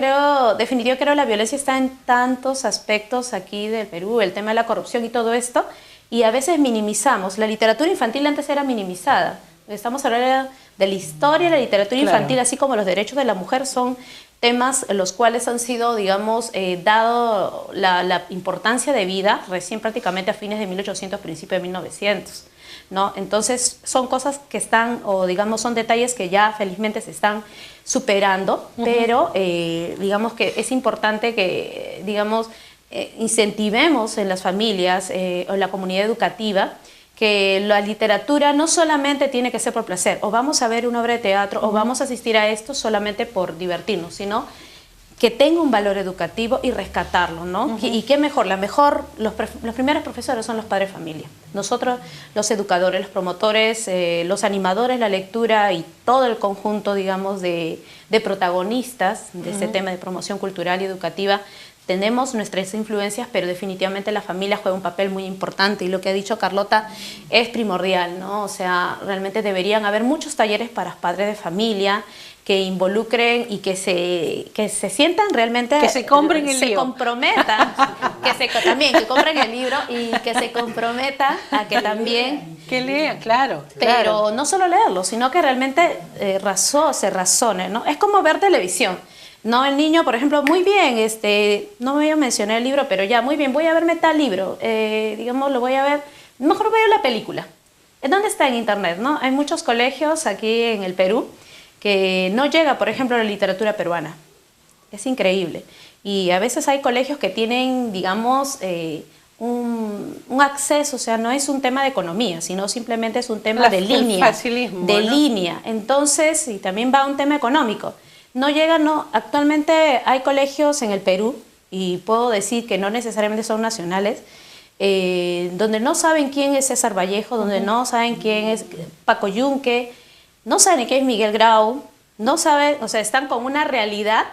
definitivamente creo la violencia está en tantos aspectos aquí del Perú, el tema de la corrupción y todo esto, y a veces minimizamos. La literatura infantil antes era minimizada. Estamos hablando de la historia, la literatura infantil, así como los derechos de la mujer, son temas los cuales han sido, digamos, dado la importancia de vida recién prácticamente a fines de 1800, principios de 1900. ¿No? Entonces son cosas que están, o digamos son detalles que ya felizmente se están superando, pero digamos que es importante que digamos incentivemos en las familias o en la comunidad educativa que la literatura no solamente tiene que ser por placer, o vamos a ver una obra de teatro, o vamos a asistir a esto solamente por divertirnos, sino que tenga un valor educativo y rescatarlo, ¿no? Y qué mejor, los primeros profesores son los padres de familia. Nosotros, los educadores, los promotores, los animadores, la lectura y todo el conjunto, digamos, de protagonistas de este tema de promoción cultural y educativa, tenemos nuestras influencias, pero definitivamente la familia juega un papel muy importante y lo que ha dicho Carlota es primordial, ¿no? O sea, realmente deberían haber muchos talleres para padres de familia que involucren y que se sientan realmente... Que se compren el libro. Se comprometan, que compren el libro y que se comprometan a que también... Que lean, claro. Pero no solo leerlo, sino que realmente se razone, ¿no? Es como ver televisión. No, el niño, por ejemplo, muy bien, no me voy a mencionar el libro, pero ya, muy bien, voy a verme tal libro, digamos, lo voy a ver, mejor veo la película. ¿Dónde está en internet, no? Hay muchos colegios aquí en el Perú que no llega, por ejemplo, la literatura peruana. Es increíble. Y a veces hay colegios que tienen, digamos, un acceso, o sea, no es un tema de economía, sino simplemente es un tema de línea. Facilismo, de ¿no? línea. Entonces, y también va un tema económico. No llega, no. Actualmente hay colegios en el Perú, y puedo decir que no necesariamente son nacionales, donde no saben quién es César Vallejo, donde no saben quién es Paco Yunque, no saben quién es Miguel Grau, no saben, o sea, están con una realidad,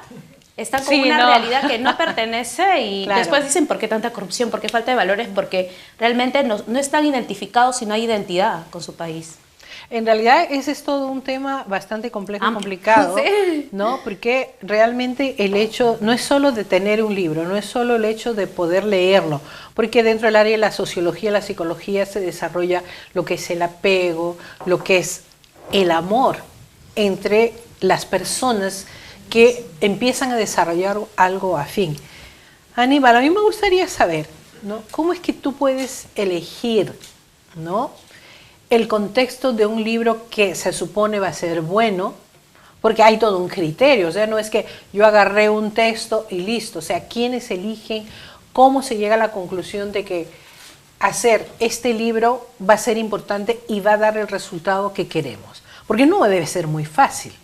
realidad que no pertenece y después dicen ¿por qué tanta corrupción? ¿Por qué falta de valores? Porque realmente no están identificados y no hay identidad con su país. En realidad ese es todo un tema bastante complejo y complicado, sí. ¿no? Porque realmente el hecho no es solo de tener un libro, no es solo el hecho de poder leerlo, porque dentro del área de la sociología, la psicología se desarrolla lo que es el apego, lo que es el amor entre las personas que empiezan a desarrollar algo afín. Aníbal, a mí me gustaría saber, ¿no? ¿Cómo es que tú puedes elegir, ¿no?, el contexto de un libro que se supone va a ser bueno? Porque hay todo un criterio, o sea, no es que yo agarré un texto y listo, o sea, ¿quiénes eligen? ¿Cómo se llega a la conclusión de que hacer este libro va a ser importante y va a dar el resultado que queremos? Porque no debe ser muy fácil.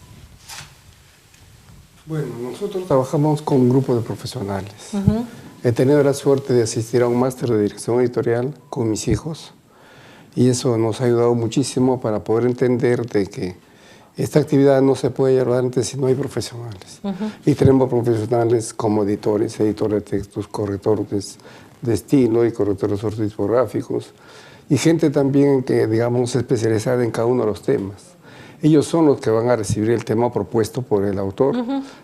Bueno, nosotros trabajamos con un grupo de profesionales. He tenido la suerte de asistir a un máster de dirección editorial con mis hijos y eso nos ha ayudado muchísimo para poder entender de que esta actividad no se puede llevar adelante si no hay profesionales. Y tenemos profesionales como editores, editores de textos, correctores de estilo y correctores ortográficos y gente también que, digamos, especializada en cada uno de los temas. Ellos son los que van a recibir el tema propuesto por el autor,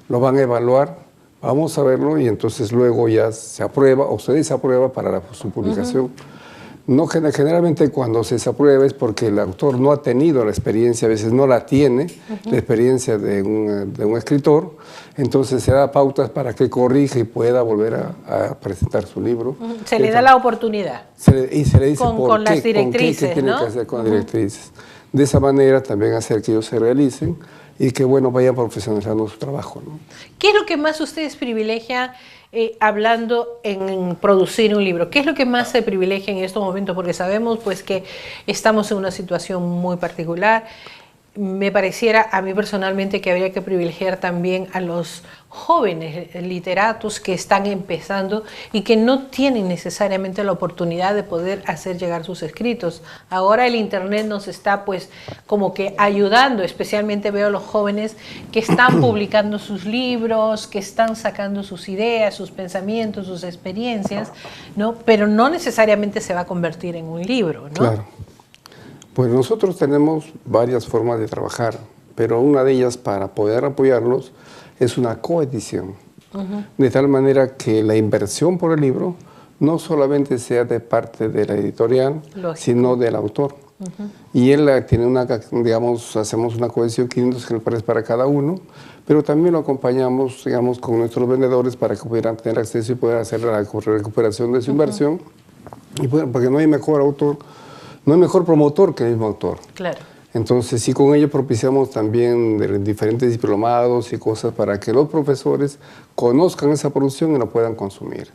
lo van a evaluar, vamos a verlo y entonces luego ya se aprueba o se desaprueba para su publicación. No, generalmente cuando se desaprueba es porque el autor no ha tenido la experiencia, a veces no la tiene, la experiencia de un escritor, entonces se da pautas para que corrija y pueda volver a presentar su libro. Se le da la oportunidad. Y se le dice con las directrices, qué tiene que hacer con las directrices. De esa manera también hacer que ellos se realicen y que, bueno, vayan profesionalizando su trabajo, ¿no? ¿Qué es lo que más ustedes privilegian hablando en producir un libro? ¿Qué es lo que más se privilegia en estos momentos? Porque sabemos pues que estamos en una situación muy particular. Me pareciera a mí personalmente que habría que privilegiar también a los jóvenes literatos que están empezando y que no tienen necesariamente la oportunidad de poder hacer llegar sus escritos. Ahora el internet nos está pues como que ayudando, especialmente veo a los jóvenes que están publicando sus libros, que están sacando sus ideas, sus pensamientos, sus experiencias, ¿no? Pero no necesariamente se va a convertir en un libro, ¿no? Claro. Pues nosotros tenemos varias formas de trabajar, pero una de ellas para poder apoyarlos es una coedición. De tal manera que la inversión por el libro no solamente sea de parte de la editorial, sino del autor. Y él tiene digamos, hacemos una coedición, 500 ejemplares para cada uno, pero también lo acompañamos, digamos, con nuestros vendedores para que pudieran tener acceso y poder hacer la recuperación de su inversión. Y porque no hay mejor autor, no hay mejor promotor que el mismo autor. Claro. Entonces, sí, con ello propiciamos también diferentes diplomados y cosas para que los profesores conozcan esa producción y la puedan consumir.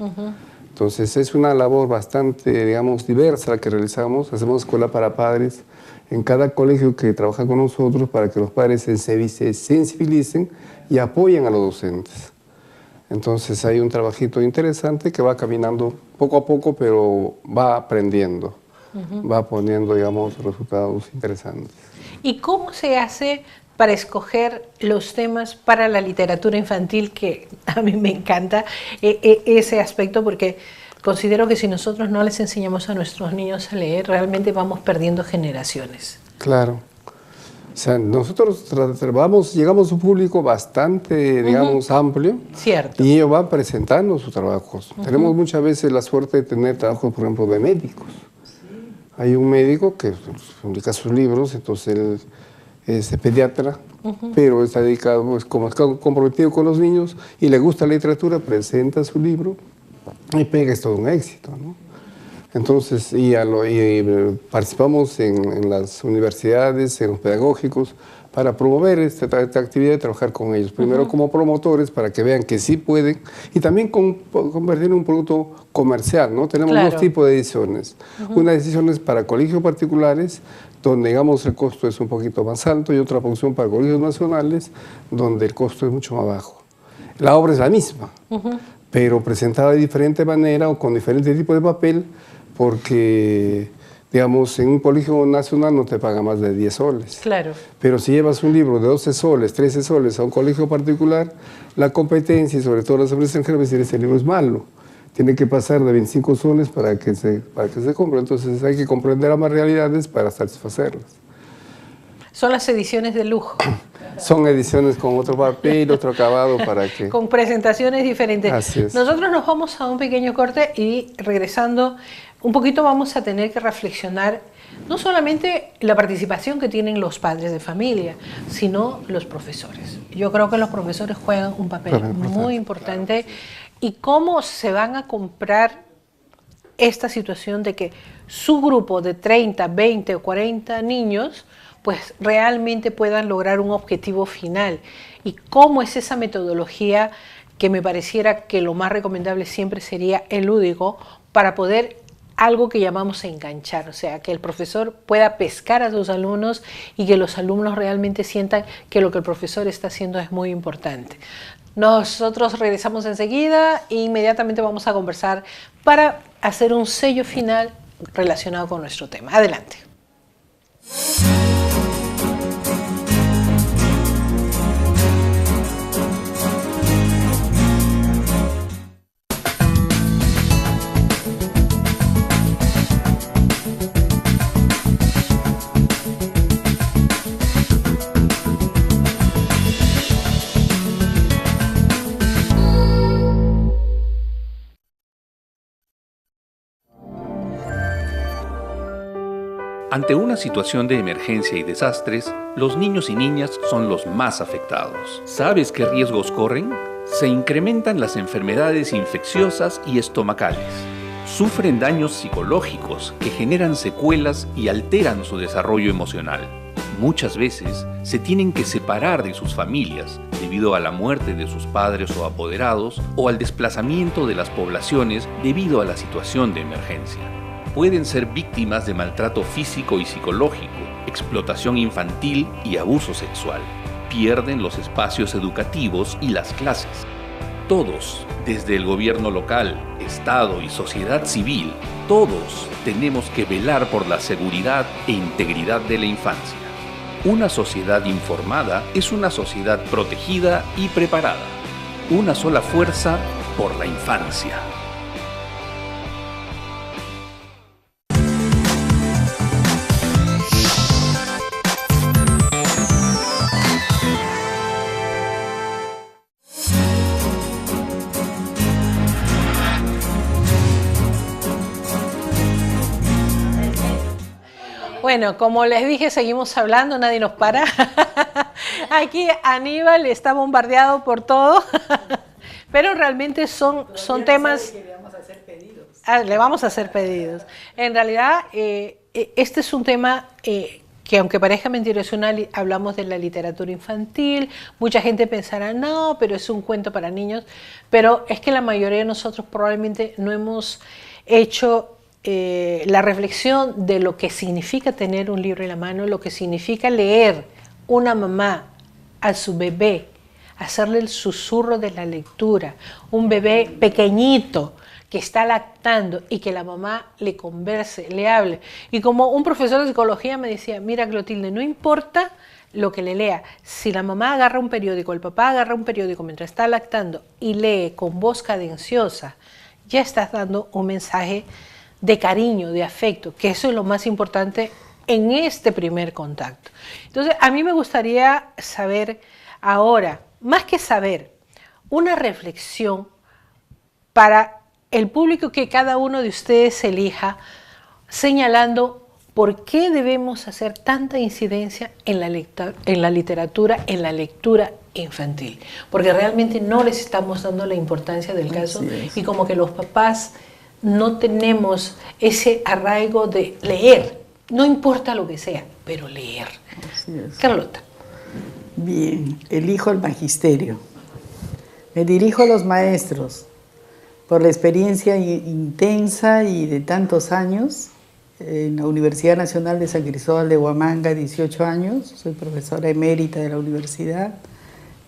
Entonces, es una labor bastante, digamos, diversa la que realizamos. Hacemos escuela para padres en cada colegio que trabaja con nosotros para que los padres se sensibilicen y apoyen a los docentes. Entonces, hay un trabajito interesante que va caminando poco a poco, pero va aprendiendo. Va poniendo, digamos, resultados interesantes. ¿Y cómo se hace para escoger los temas para la literatura infantil? Que a mí me encanta ese aspecto, porque considero que si nosotros no les enseñamos a nuestros niños a leer, realmente vamos perdiendo generaciones. Claro. O sea, nosotros llegamos a un público bastante, digamos, amplio. Cierto. Y ellos van presentando sus trabajos. Tenemos muchas veces la suerte de tener trabajos, por ejemplo, de médicos. Hay un médico que publica sus libros, entonces él es pediatra, pero está dedicado, pues, como está comprometido con los niños y le gusta la literatura, presenta su libro y pega, es todo un éxito, ¿no? Entonces, participamos en las universidades, en los pedagógicos, para promover esta actividad de trabajar con ellos. Primero como promotores, para que vean que sí pueden, y también convertir en un producto comercial, ¿no? Tenemos dos tipos de ediciones. Una edición es para colegios particulares, donde, digamos, el costo es un poquito más alto, y otra producción para colegios nacionales, donde el costo es mucho más bajo. La obra es la misma, pero presentada de diferente manera o con diferente tipo de papel, porque, digamos, en un colegio nacional no te paga más de 10 soles. Claro. Pero si llevas un libro de 12 soles, 13 soles a un colegio particular, la competencia y sobre todo las empresas extranjeras dicen, ese libro es malo. Tiene que pasar de 25 soles para que se compre. Entonces hay que comprender ambas realidades para satisfacerlas. Son las ediciones de lujo. Son ediciones con otro papel, otro acabado para que... Con presentaciones diferentes. Así es. Nosotros nos vamos a un pequeño corte y regresando un poquito vamos a tener que reflexionar no solamente la participación que tienen los padres de familia, sino los profesores. Yo creo que los profesores juegan un papel muy importante y cómo se van a comprar esta situación de que su grupo de 30, 20 o 40 niños pues realmente puedan lograr un objetivo final y cómo es esa metodología que me pareciera que lo más recomendable siempre sería el lúdico para poder algo que llamamos enganchar, o sea, que el profesor pueda pescar a sus alumnos y que los alumnos realmente sientan que lo que el profesor está haciendo es muy importante. Nosotros regresamos enseguida e inmediatamente vamos a conversar para hacer un sello final relacionado con nuestro tema. Adelante. Ante una situación de emergencia y desastres, los niños y niñas son los más afectados. ¿Sabes qué riesgos corren? Se incrementan las enfermedades infecciosas y estomacales. Sufren daños psicológicos que generan secuelas y alteran su desarrollo emocional. Muchas veces se tienen que separar de sus familias debido a la muerte de sus padres o apoderados o al desplazamiento de las poblaciones debido a la situación de emergencia. Pueden ser víctimas de maltrato físico y psicológico, explotación infantil y abuso sexual. Pierden los espacios educativos y las clases. Todos, desde el gobierno local, Estado y sociedad civil, todos tenemos que velar por la seguridad e integridad de la infancia. Una sociedad informada es una sociedad protegida y preparada. Una sola fuerza por la infancia. Bueno, como les dije, seguimos hablando, nadie nos para. Aquí Aníbal está bombardeado por todo, pero realmente son temas... Le vamos a hacer pedidos. Le vamos a hacer pedidos. En realidad, este es un tema que aunque parezca mentiroso, hablamos de la literatura infantil, mucha gente pensará, no, pero es un cuento para niños, pero es que la mayoría de nosotros probablemente no hemos hecho la reflexión de lo que significa tener un libro en la mano, lo que significa leer una mamá a su bebé, hacerle el susurro de la lectura, un bebé pequeñito que está lactando y que la mamá le converse, le hable. Y como un profesor de psicología me decía, mira Clotilde, no importa lo que le lea, si la mamá agarra un periódico, el papá agarra un periódico mientras está lactando y lee con voz cadenciosa, ya estás dando un mensaje de cariño, de afecto, que eso es lo más importante en este primer contacto. Entonces, a mí me gustaría saber ahora, más que saber, una reflexión para el público que cada uno de ustedes elija, señalando por qué debemos hacer tanta incidencia en la literatura, en la lectura infantil. Porque realmente no les estamos dando la importancia del caso y como que los papás no tenemos ese arraigo de leer, no importa lo que sea, pero leer. Carlota. Bien, elijo el magisterio. Me dirijo a los maestros por la experiencia intensa y de tantos años en la Universidad Nacional de San Cristóbal de Huamanga, 18 años, soy profesora emérita de la universidad.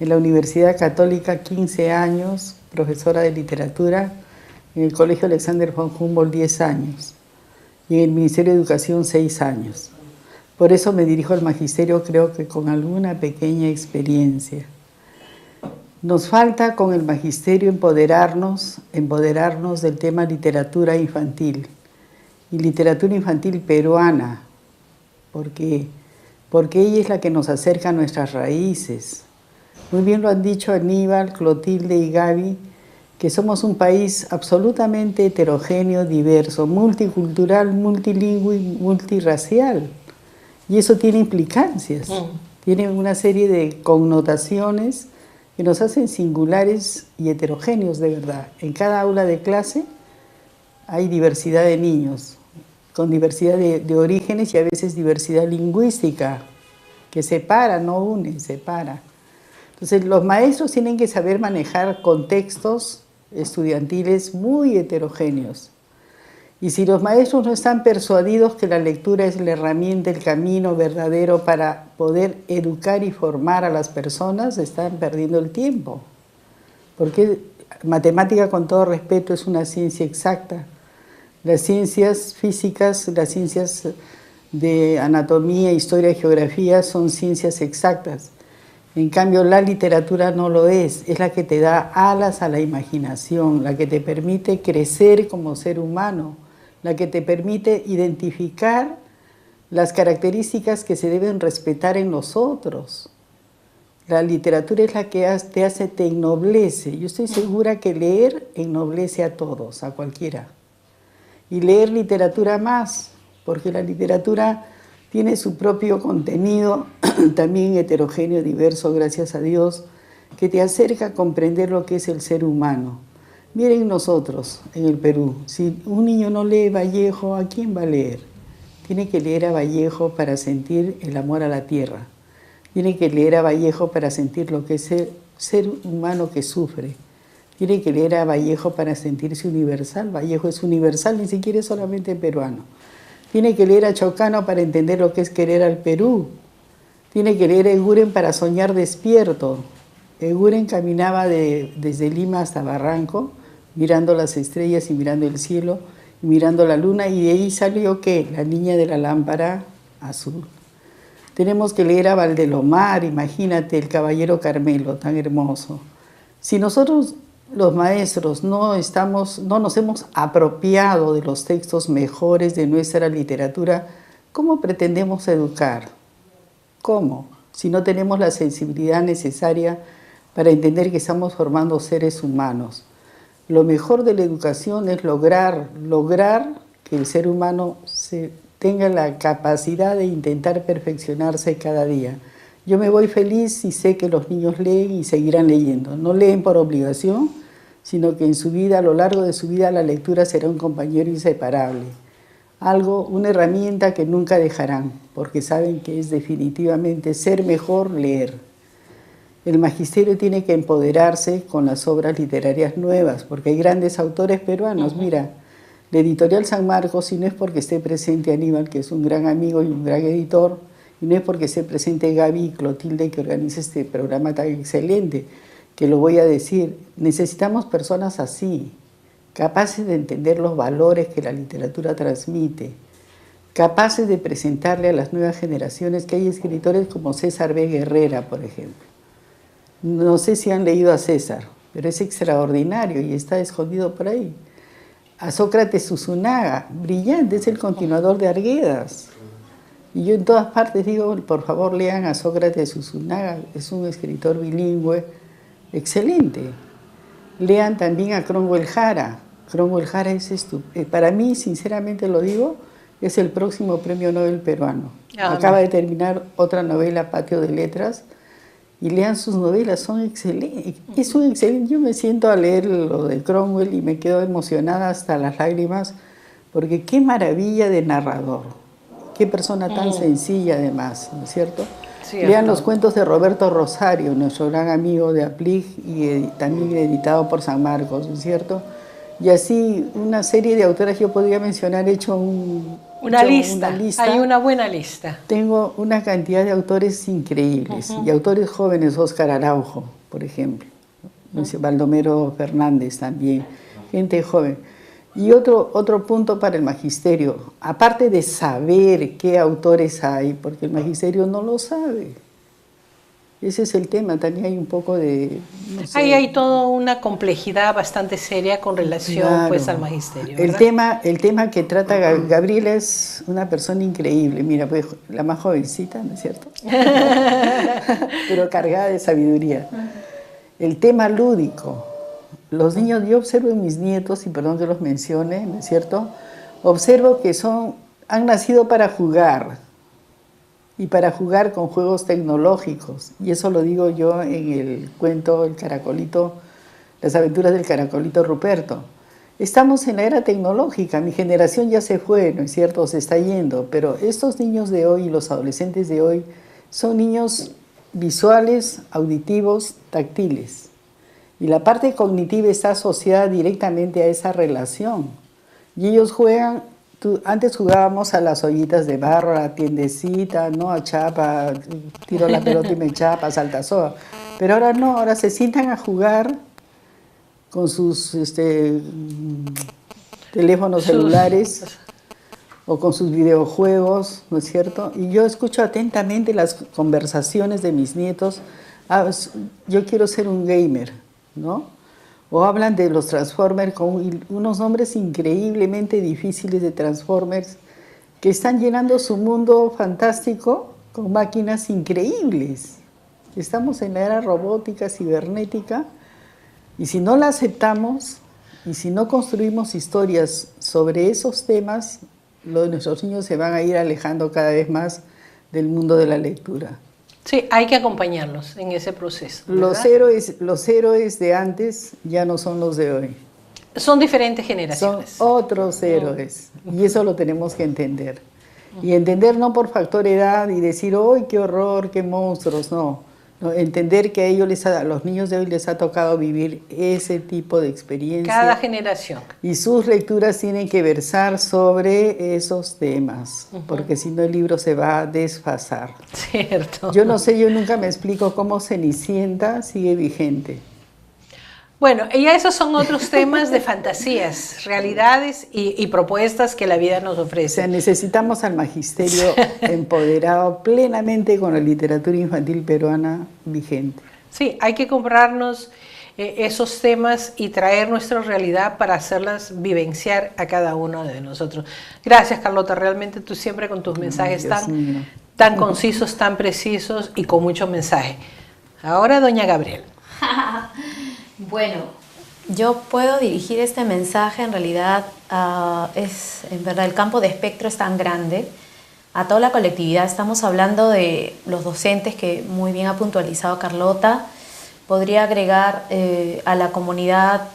En la Universidad Católica, 15 años, profesora de literatura. En el Colegio Alexander von Humboldt, 10 años. Y en el Ministerio de Educación, 6 años. Por eso me dirijo al magisterio, creo que con alguna pequeña experiencia. Nos falta con el magisterio empoderarnos del tema literatura infantil. Y literatura infantil peruana. ¿Por qué? Porque ella es la que nos acerca a nuestras raíces. Muy bien lo han dicho Aníbal, Clotilde y Gaby, que somos un país absolutamente heterogéneo, diverso, multicultural, multilingüe y multirracial. Y eso tiene implicancias, tiene una serie de connotaciones que nos hacen singulares y heterogéneos de verdad. En cada aula de clase hay diversidad de niños, con diversidad de orígenes y a veces diversidad lingüística, que separa, no une, separa. Entonces los maestros tienen que saber manejar contextos estudiantiles muy heterogéneos. Y si los maestros no están persuadidos que la lectura es la herramienta, el camino verdadero para poder educar y formar a las personas, están perdiendo el tiempo. Porque matemática, con todo respeto, es una ciencia exacta. Las ciencias físicas, las ciencias de anatomía, historia y geografía son ciencias exactas. En cambio, la literatura no lo es la que te da alas a la imaginación, la que te permite crecer como ser humano, la que te permite identificar las características que se deben respetar en nosotros. La literatura es la que te ennoblece. Yo estoy segura que leer ennoblece a todos, a cualquiera. Y leer literatura más, porque la literatura tiene su propio contenido, también heterogéneo, diverso, gracias a Dios, que te acerca a comprender lo que es el ser humano. Miren nosotros en el Perú, si un niño no lee Vallejo, ¿a quién va a leer? Tiene que leer a Vallejo para sentir el amor a la tierra. Tiene que leer a Vallejo para sentir lo que es ser humano que sufre. Tiene que leer a Vallejo para sentirse universal. Vallejo es universal, ni siquiera es solamente peruano. Tiene que leer a Chocano para entender lo que es querer al Perú. Tiene que leer a Eguren para soñar despierto. Eguren caminaba desde Lima hasta Barranco, mirando las estrellas y mirando el cielo, y mirando la luna, y de ahí salió ¿qué? La niña de la lámpara azul. Tenemos que leer a Valdelomar, imagínate, el caballero Carmelo, tan hermoso. Si nosotros, los maestros, no nos hemos apropiado de los textos mejores de nuestra literatura, ¿cómo pretendemos educar? ¿Cómo? Si no tenemos la sensibilidad necesaria para entender que estamos formando seres humanos. Lo mejor de la educación es lograr que el ser humano se tenga la capacidad de intentar perfeccionarse cada día. Yo me voy feliz y sé que los niños leen y seguirán leyendo. No leen por obligación, sino que en su vida, a lo largo de su vida, la lectura será un compañero inseparable. Una herramienta que nunca dejarán, porque saben que es definitivamente ser mejor leer. El magisterio tiene que empoderarse con las obras literarias nuevas, porque hay grandes autores peruanos. Mira, la editorial San Marcos, y no es porque esté presente Aníbal, que es un gran amigo y un gran editor, y no es porque esté presente Gaby y Clotilde, que organiza este programa tan excelente, que lo voy a decir, necesitamos personas así, capaces de entender los valores que la literatura transmite, capaces de presentarle a las nuevas generaciones que hay escritores como César B. Guerrera, por ejemplo. No sé si han leído a César, pero es extraordinario y está escondido por ahí. A Sócrates Usunaga, brillante, es el continuador de Arguedas. Y yo en todas partes digo, por favor lean a Sócrates Usunaga, es un escritor bilingüe excelente. Lean también a Cromwell Jara. Cromwell Jara es para mí, sinceramente lo digo, es el próximo premio Nobel peruano. Acaba de terminar otra novela, Patio de Letras, y lean sus novelas, son excelentes. Es un excelente. Yo me siento a leer lo de Cromwell y me quedo emocionada hasta las lágrimas, porque qué maravilla de narrador, qué persona tan sencilla además, ¿no es cierto? Sí, lean los cuentos de Roberto Rosario, nuestro gran amigo de Aplig y también editado por San Marcos, ¿no es cierto? Y así una serie de autores yo podría mencionar, he hecho una lista. Hay una buena lista. Tengo una cantidad de autores increíbles, y autores jóvenes, Óscar Araujo, por ejemplo, Baldomero Fernández también, gente joven. Y otro punto para el magisterio, aparte de saber qué autores hay, porque el magisterio no lo sabe. Ese es el tema, también hay un poco de... No sé. Ahí hay toda una complejidad bastante seria con relación pues, al magisterio. El tema que trata Gabriela es una persona increíble, mira, pues la más jovencita, ¿no es cierto? Pero cargada de sabiduría. El tema lúdico. Los niños, yo observo en mis nietos, y perdón que los mencione, ¿no es cierto? Observo que han nacido para jugar, y para jugar con juegos tecnológicos. Y eso lo digo yo en el cuento El Caracolito, Las aventuras del Caracolito Ruperto. Estamos en la era tecnológica, mi generación ya se fue, ¿no es cierto? Se está yendo, pero estos niños de hoy, los adolescentes de hoy, son niños visuales, auditivos, táctiles. Y la parte cognitiva está asociada directamente a esa relación. Y ellos juegan, antes jugábamos a las ollitas de barro, a la tiendecita, ¿no? A chapa, tiro la pelota y me chapa, saltazoa. Pero ahora no, ahora se sientan a jugar con sus teléfonos celulares o con sus videojuegos, ¿no es cierto? Y yo escucho atentamente las conversaciones de mis nietos. Yo quiero ser un gamer, ¿no? O hablan de los Transformers con unos nombres increíblemente difíciles de Transformers que están llenando su mundo fantástico con máquinas increíbles. Estamos en la era robótica, cibernética, y si no la aceptamos y si no construimos historias sobre esos temas, nuestros niños se van a ir alejando cada vez más del mundo de la lectura. Sí, hay que acompañarlos en ese proceso, ¿verdad? Los héroes de antes ya no son los de hoy. Son diferentes generaciones. Son otros héroes, y eso lo tenemos que entender. Y entender no por factor edad y decir, ¡ay, qué horror, qué monstruos! No, entender que a los niños de hoy les ha tocado vivir ese tipo de experiencia. Cada generación. Y sus lecturas tienen que versar sobre esos temas, porque si no el libro se va a desfasar. Cierto. Yo no sé, yo nunca me explico cómo Cenicienta sigue vigente. Bueno, ya esos son otros temas de fantasías, realidades y propuestas que la vida nos ofrece. O sea, necesitamos al magisterio empoderado plenamente con la literatura infantil peruana vigente. Sí, hay que comprarnos esos temas y traer nuestra realidad para hacerlas vivenciar a cada uno de nosotros. Gracias, Carlota, realmente tú siempre con tus mensajes tan concisos, tan precisos y con mucho mensaje. Ahora, doña Gabriela. Bueno, yo puedo dirigir este mensaje en realidad, en verdad el campo de espectro es tan grande, a toda la colectividad. Estamos hablando de los docentes que muy bien ha puntualizado Carlota. Podría agregar a la comunidad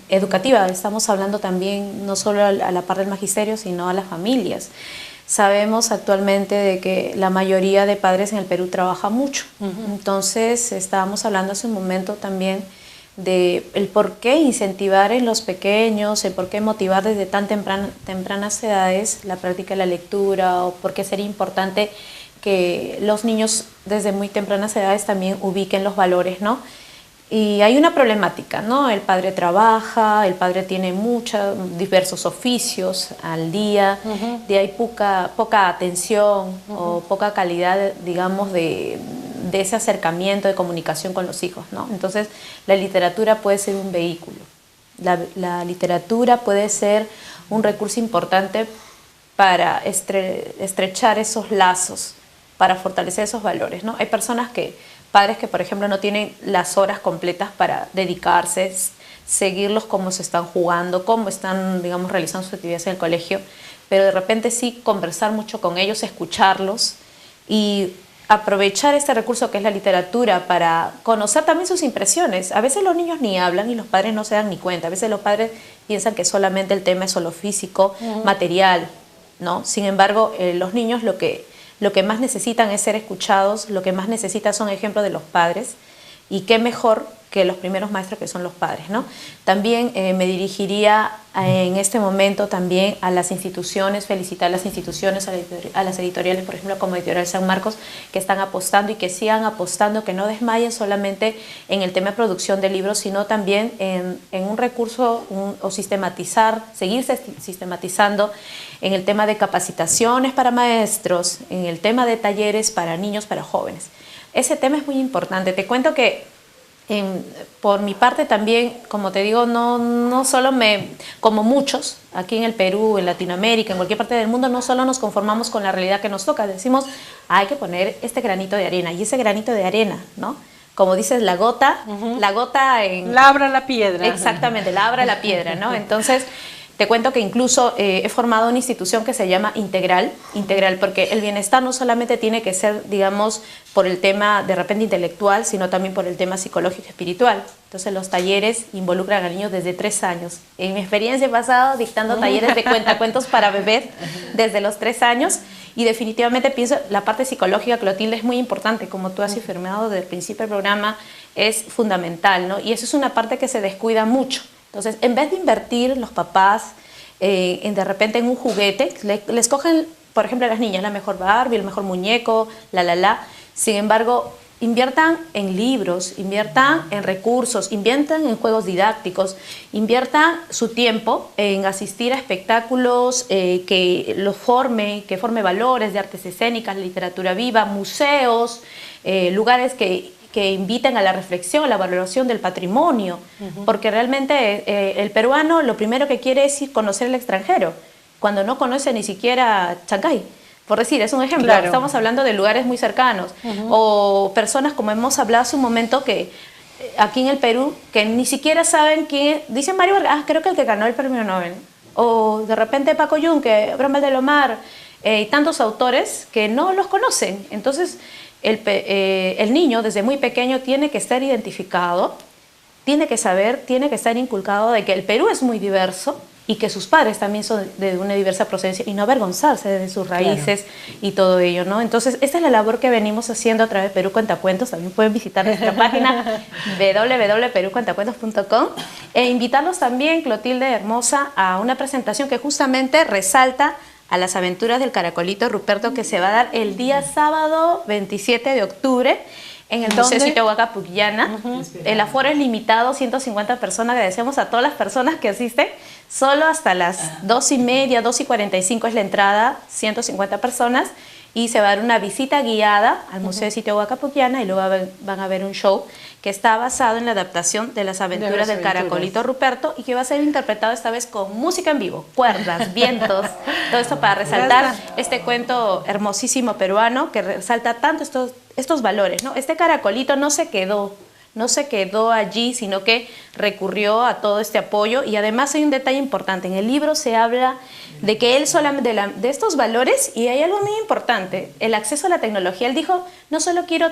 educativa. Estamos hablando también no solo a la par del magisterio, sino a las familias. Sabemos actualmente de que la mayoría de padres en el Perú trabaja mucho. Entonces, estábamos hablando hace un momento también de el por qué incentivar en los pequeños, el por qué motivar desde tan tempranas edades la práctica de la lectura, o por qué sería importante que los niños desde muy tempranas edades también ubiquen los valores, ¿no? Y hay una problemática, ¿no? El padre trabaja, el padre tiene diversos oficios al día, de ahí poca atención o poca calidad, digamos, de ese acercamiento, de comunicación con los hijos, ¿no? Entonces, la literatura puede ser un vehículo. La literatura puede ser un recurso importante para estrechar esos lazos, para fortalecer esos valores, ¿no? Hay padres que, por ejemplo, no tienen las horas completas para dedicarse, seguirlos cómo se están jugando, cómo están, digamos, realizando sus actividades en el colegio, pero de repente sí conversar mucho con ellos, escucharlos y aprovechar este recurso que es la literatura para conocer también sus impresiones. A veces los niños ni hablan y los padres no se dan ni cuenta. A veces los padres piensan que solamente el tema es solo físico, material, ¿no? Sin embargo, los niños lo que más necesitan es ser escuchados, lo que más necesitan son ejemplos de los padres, y qué mejor que los primeros maestros que son los padres, ¿no? También me dirigiría en este momento también a las instituciones, felicitar a las instituciones, a las editoriales, por ejemplo, como Editorial San Marcos, que están apostando y que sigan apostando, que no desmayen solamente en el tema de producción de libros, sino también en un recurso o seguirse sistematizando en el tema de capacitaciones para maestros, en el tema de talleres para niños, para jóvenes. Ese tema es muy importante. Te cuento que por mi parte también, como te digo, no solo como muchos aquí en el Perú, en Latinoamérica, en cualquier parte del mundo, no solo nos conformamos con la realidad que nos toca, decimos, hay que poner este granito de arena, y ese granito de arena, ¿no? Como dices, la gota labra la piedra. Exactamente, labra la piedra, ¿no? Entonces, te cuento que incluso he formado una institución que se llama Integral, porque el bienestar no solamente tiene que ser, digamos, por el tema de repente intelectual, sino también por el tema psicológico y espiritual. Entonces los talleres involucran a niños desde 3 años. En mi experiencia he pasado dictando talleres de cuentacuentos para bebés desde los 3 años, y definitivamente pienso la parte psicológica, Clotilde, es muy importante, como tú has afirmado desde el principio del programa, es fundamental, ¿no? Y eso es una parte que se descuida mucho. Entonces, en vez de invertir los papás de repente en un juguete, les cogen, por ejemplo, a las niñas, la mejor Barbie, el mejor muñeco, Sin embargo, inviertan en libros, inviertan en recursos, inviertan en juegos didácticos, inviertan su tiempo en asistir a espectáculos que forme valores de artes escénicas, literatura viva, museos, lugares que inviten a la reflexión, a la valoración del patrimonio, porque realmente el peruano lo primero que quiere es conocer el extranjero, cuando no conoce ni siquiera Chancay. Por decir, es un ejemplo, claro. Estamos hablando de lugares muy cercanos, o personas, como hemos hablado hace un momento, que aquí en el Perú, que ni siquiera saben quién, dicen Mario Vargas, creo que el que ganó el premio Nobel, o de repente Paco Yunque, Abraham Valdelomar, y tantos autores que no los conocen. Entonces, el niño desde muy pequeño tiene que estar identificado, tiene que saber, tiene que estar inculcado de que el Perú es muy diverso y que sus padres también son de una diversa procedencia, y no avergonzarse de sus raíces, claro. Y todo ello, ¿no? Entonces, esta es la labor que venimos haciendo a través de Perú Cuentacuentos. También pueden visitar nuestra página www.perucuentacuentos.com e invitarlos también, Clotilde hermosa, a una presentación que justamente resalta a las aventuras del Caracolito Ruperto, que se va a dar el día sábado 27 de octubre en el Museo Sitiahuaca Pucllana. El aforo es limitado, 150 personas. Agradecemos a todas las personas que asisten. Solo hasta las 2:30, 2:45 es la entrada, 150 personas. Y se va a dar una visita guiada al Museo de Sitiahuaca Pucllana, y luego van a ver un show que está basado en la adaptación de las aventuras del Caracolito Ruperto, y que va a ser interpretado esta vez con música en vivo, cuerdas, vientos, todo esto para resaltar este cuento hermosísimo peruano que resalta tanto estos valores, ¿no? Este caracolito no se quedó no se quedó allí, sino que recurrió a todo este apoyo. Y además hay un detalle importante, en el libro se habla de que él solamente, de estos valores, y hay algo muy importante, el acceso a la tecnología. Él dijo, no solo quiero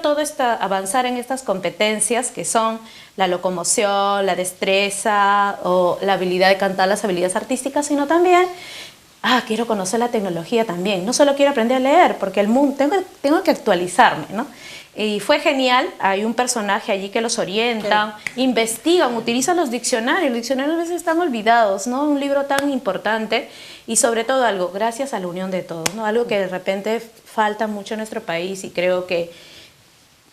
avanzar en estas competencias que son la locomoción, la destreza o la habilidad de cantar, las habilidades artísticas, sino también, quiero conocer la tecnología también. No solo quiero aprender a leer, porque el mundo, tengo que actualizarme, ¿no? Y fue genial, hay un personaje allí que los orienta, investigan, utilizan los diccionarios a veces están olvidados, ¿no? Un libro tan importante y sobre todo algo, gracias a la unión de todos, ¿no? Algo que de repente falta mucho en nuestro país y creo que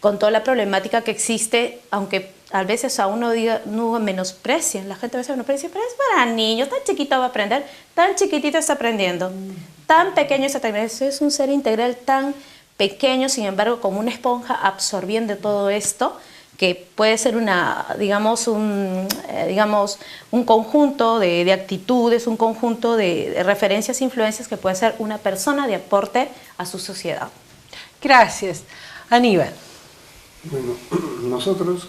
con toda la problemática que existe, aunque a veces a uno diga, no menosprecien, la gente a veces menosprecia, pero es para niños, tan chiquito va a aprender, tan chiquitito está aprendiendo, tan pequeño está aprendiendo, es un ser integral tan pequeño, sin embargo, como una esponja absorbiendo todo esto, que puede ser un conjunto de actitudes, un conjunto de referencias e influencias que puede ser una persona de aporte a su sociedad. Gracias. Aníbal. Bueno, nosotros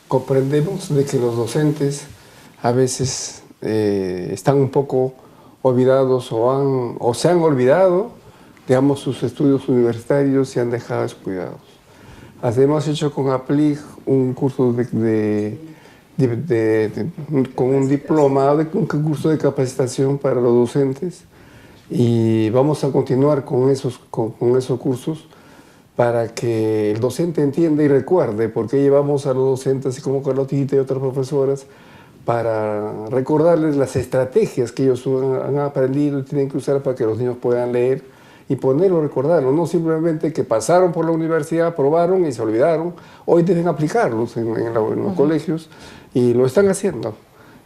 comprendemos de que los docentes a veces están un poco olvidados o se han olvidado, digamos, sus estudios universitarios y han dejado descuidados. Hemos hecho con APLIG un curso con un diploma, un curso de capacitación para los docentes y vamos a continuar con esos cursos para que el docente entienda y recuerde por qué llevamos a los docentes, así como Carlotita y otras profesoras, para recordarles las estrategias que ellos han aprendido y tienen que usar para que los niños puedan leer y ponerlo, recordarlo, no simplemente que pasaron por la universidad, aprobaron y se olvidaron, hoy deben aplicarlos en los colegios y lo están haciendo.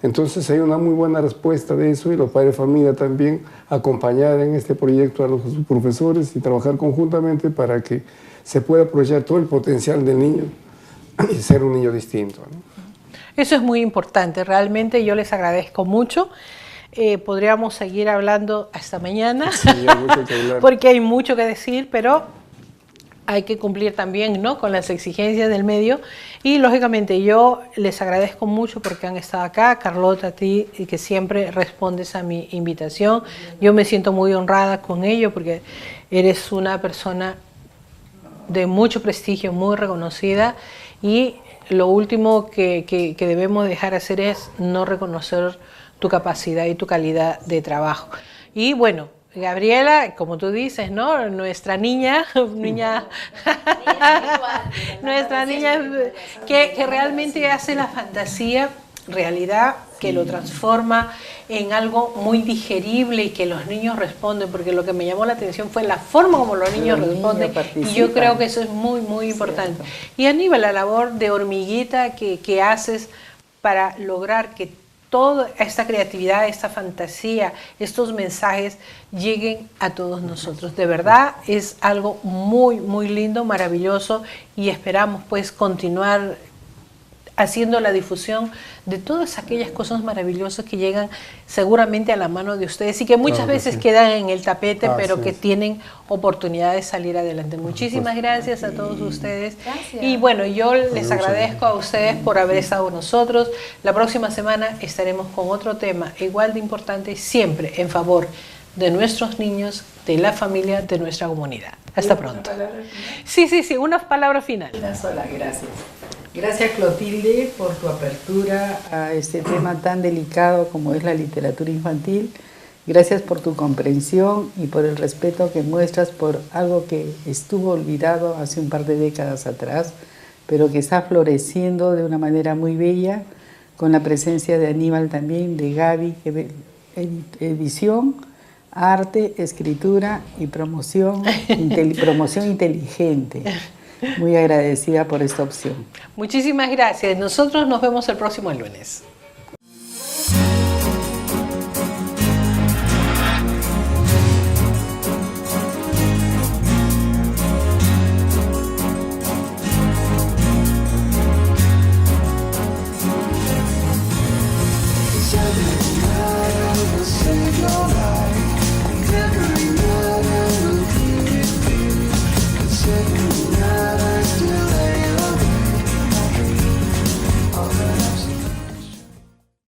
Entonces hay una muy buena respuesta de eso y los padres de familia también acompañar en este proyecto a los profesores y trabajar conjuntamente para que se pueda aprovechar todo el potencial del niño y ser un niño distinto, ¿no? Eso es muy importante, realmente yo les agradezco mucho. Podríamos seguir hablando hasta mañana, sí, hay mucho que hablar. porque hay mucho que decir, pero hay que cumplir también, ¿no?, con las exigencias del medio. Y lógicamente yo les agradezco mucho porque han estado acá, Carlota, a ti, y que siempre respondes a mi invitación. Yo me siento muy honrada con ello porque eres una persona de mucho prestigio, muy reconocida, y lo último que debemos dejar hacer es no reconocer tu capacidad y tu calidad de trabajo. Y bueno, Gabriela, como tú dices, ¿no?, nuestra niña nuestra niña que realmente hace la fantasía realidad, que lo transforma en algo muy digerible y que los niños responden, porque lo que me llamó la atención fue la forma como los niños responden, y yo creo que eso es muy, muy importante. Y Aníbal, la labor de hormiguita que haces para lograr que toda esta creatividad, esta fantasía, estos mensajes lleguen a todos nosotros. De verdad es algo muy, muy lindo, maravilloso, y esperamos pues continuar haciendo la difusión de todas aquellas cosas maravillosas que llegan seguramente a la mano de ustedes y que muchas veces quedan en el tapete, pero que tienen oportunidad de salir adelante. Muchísimas gracias a todos ustedes. Gracias. Y bueno, yo les agradezco a ustedes por haber estado con nosotros. La próxima semana estaremos con otro tema igual de importante, siempre en favor de nuestros niños, de la familia, de nuestra comunidad. Hasta pronto. Sí, unas palabras finales. Una sola, gracias. Gracias, Clotilde, por tu apertura a este tema tan delicado como es la literatura infantil. Gracias por tu comprensión y por el respeto que muestras por algo que estuvo olvidado hace un par de décadas atrás, pero que está floreciendo de una manera muy bella, con la presencia de Aníbal también, de Gaby, edición, arte, escritura y promoción inteligente. Muy agradecida por esta opción. Muchísimas gracias. Nosotros nos vemos el próximo lunes.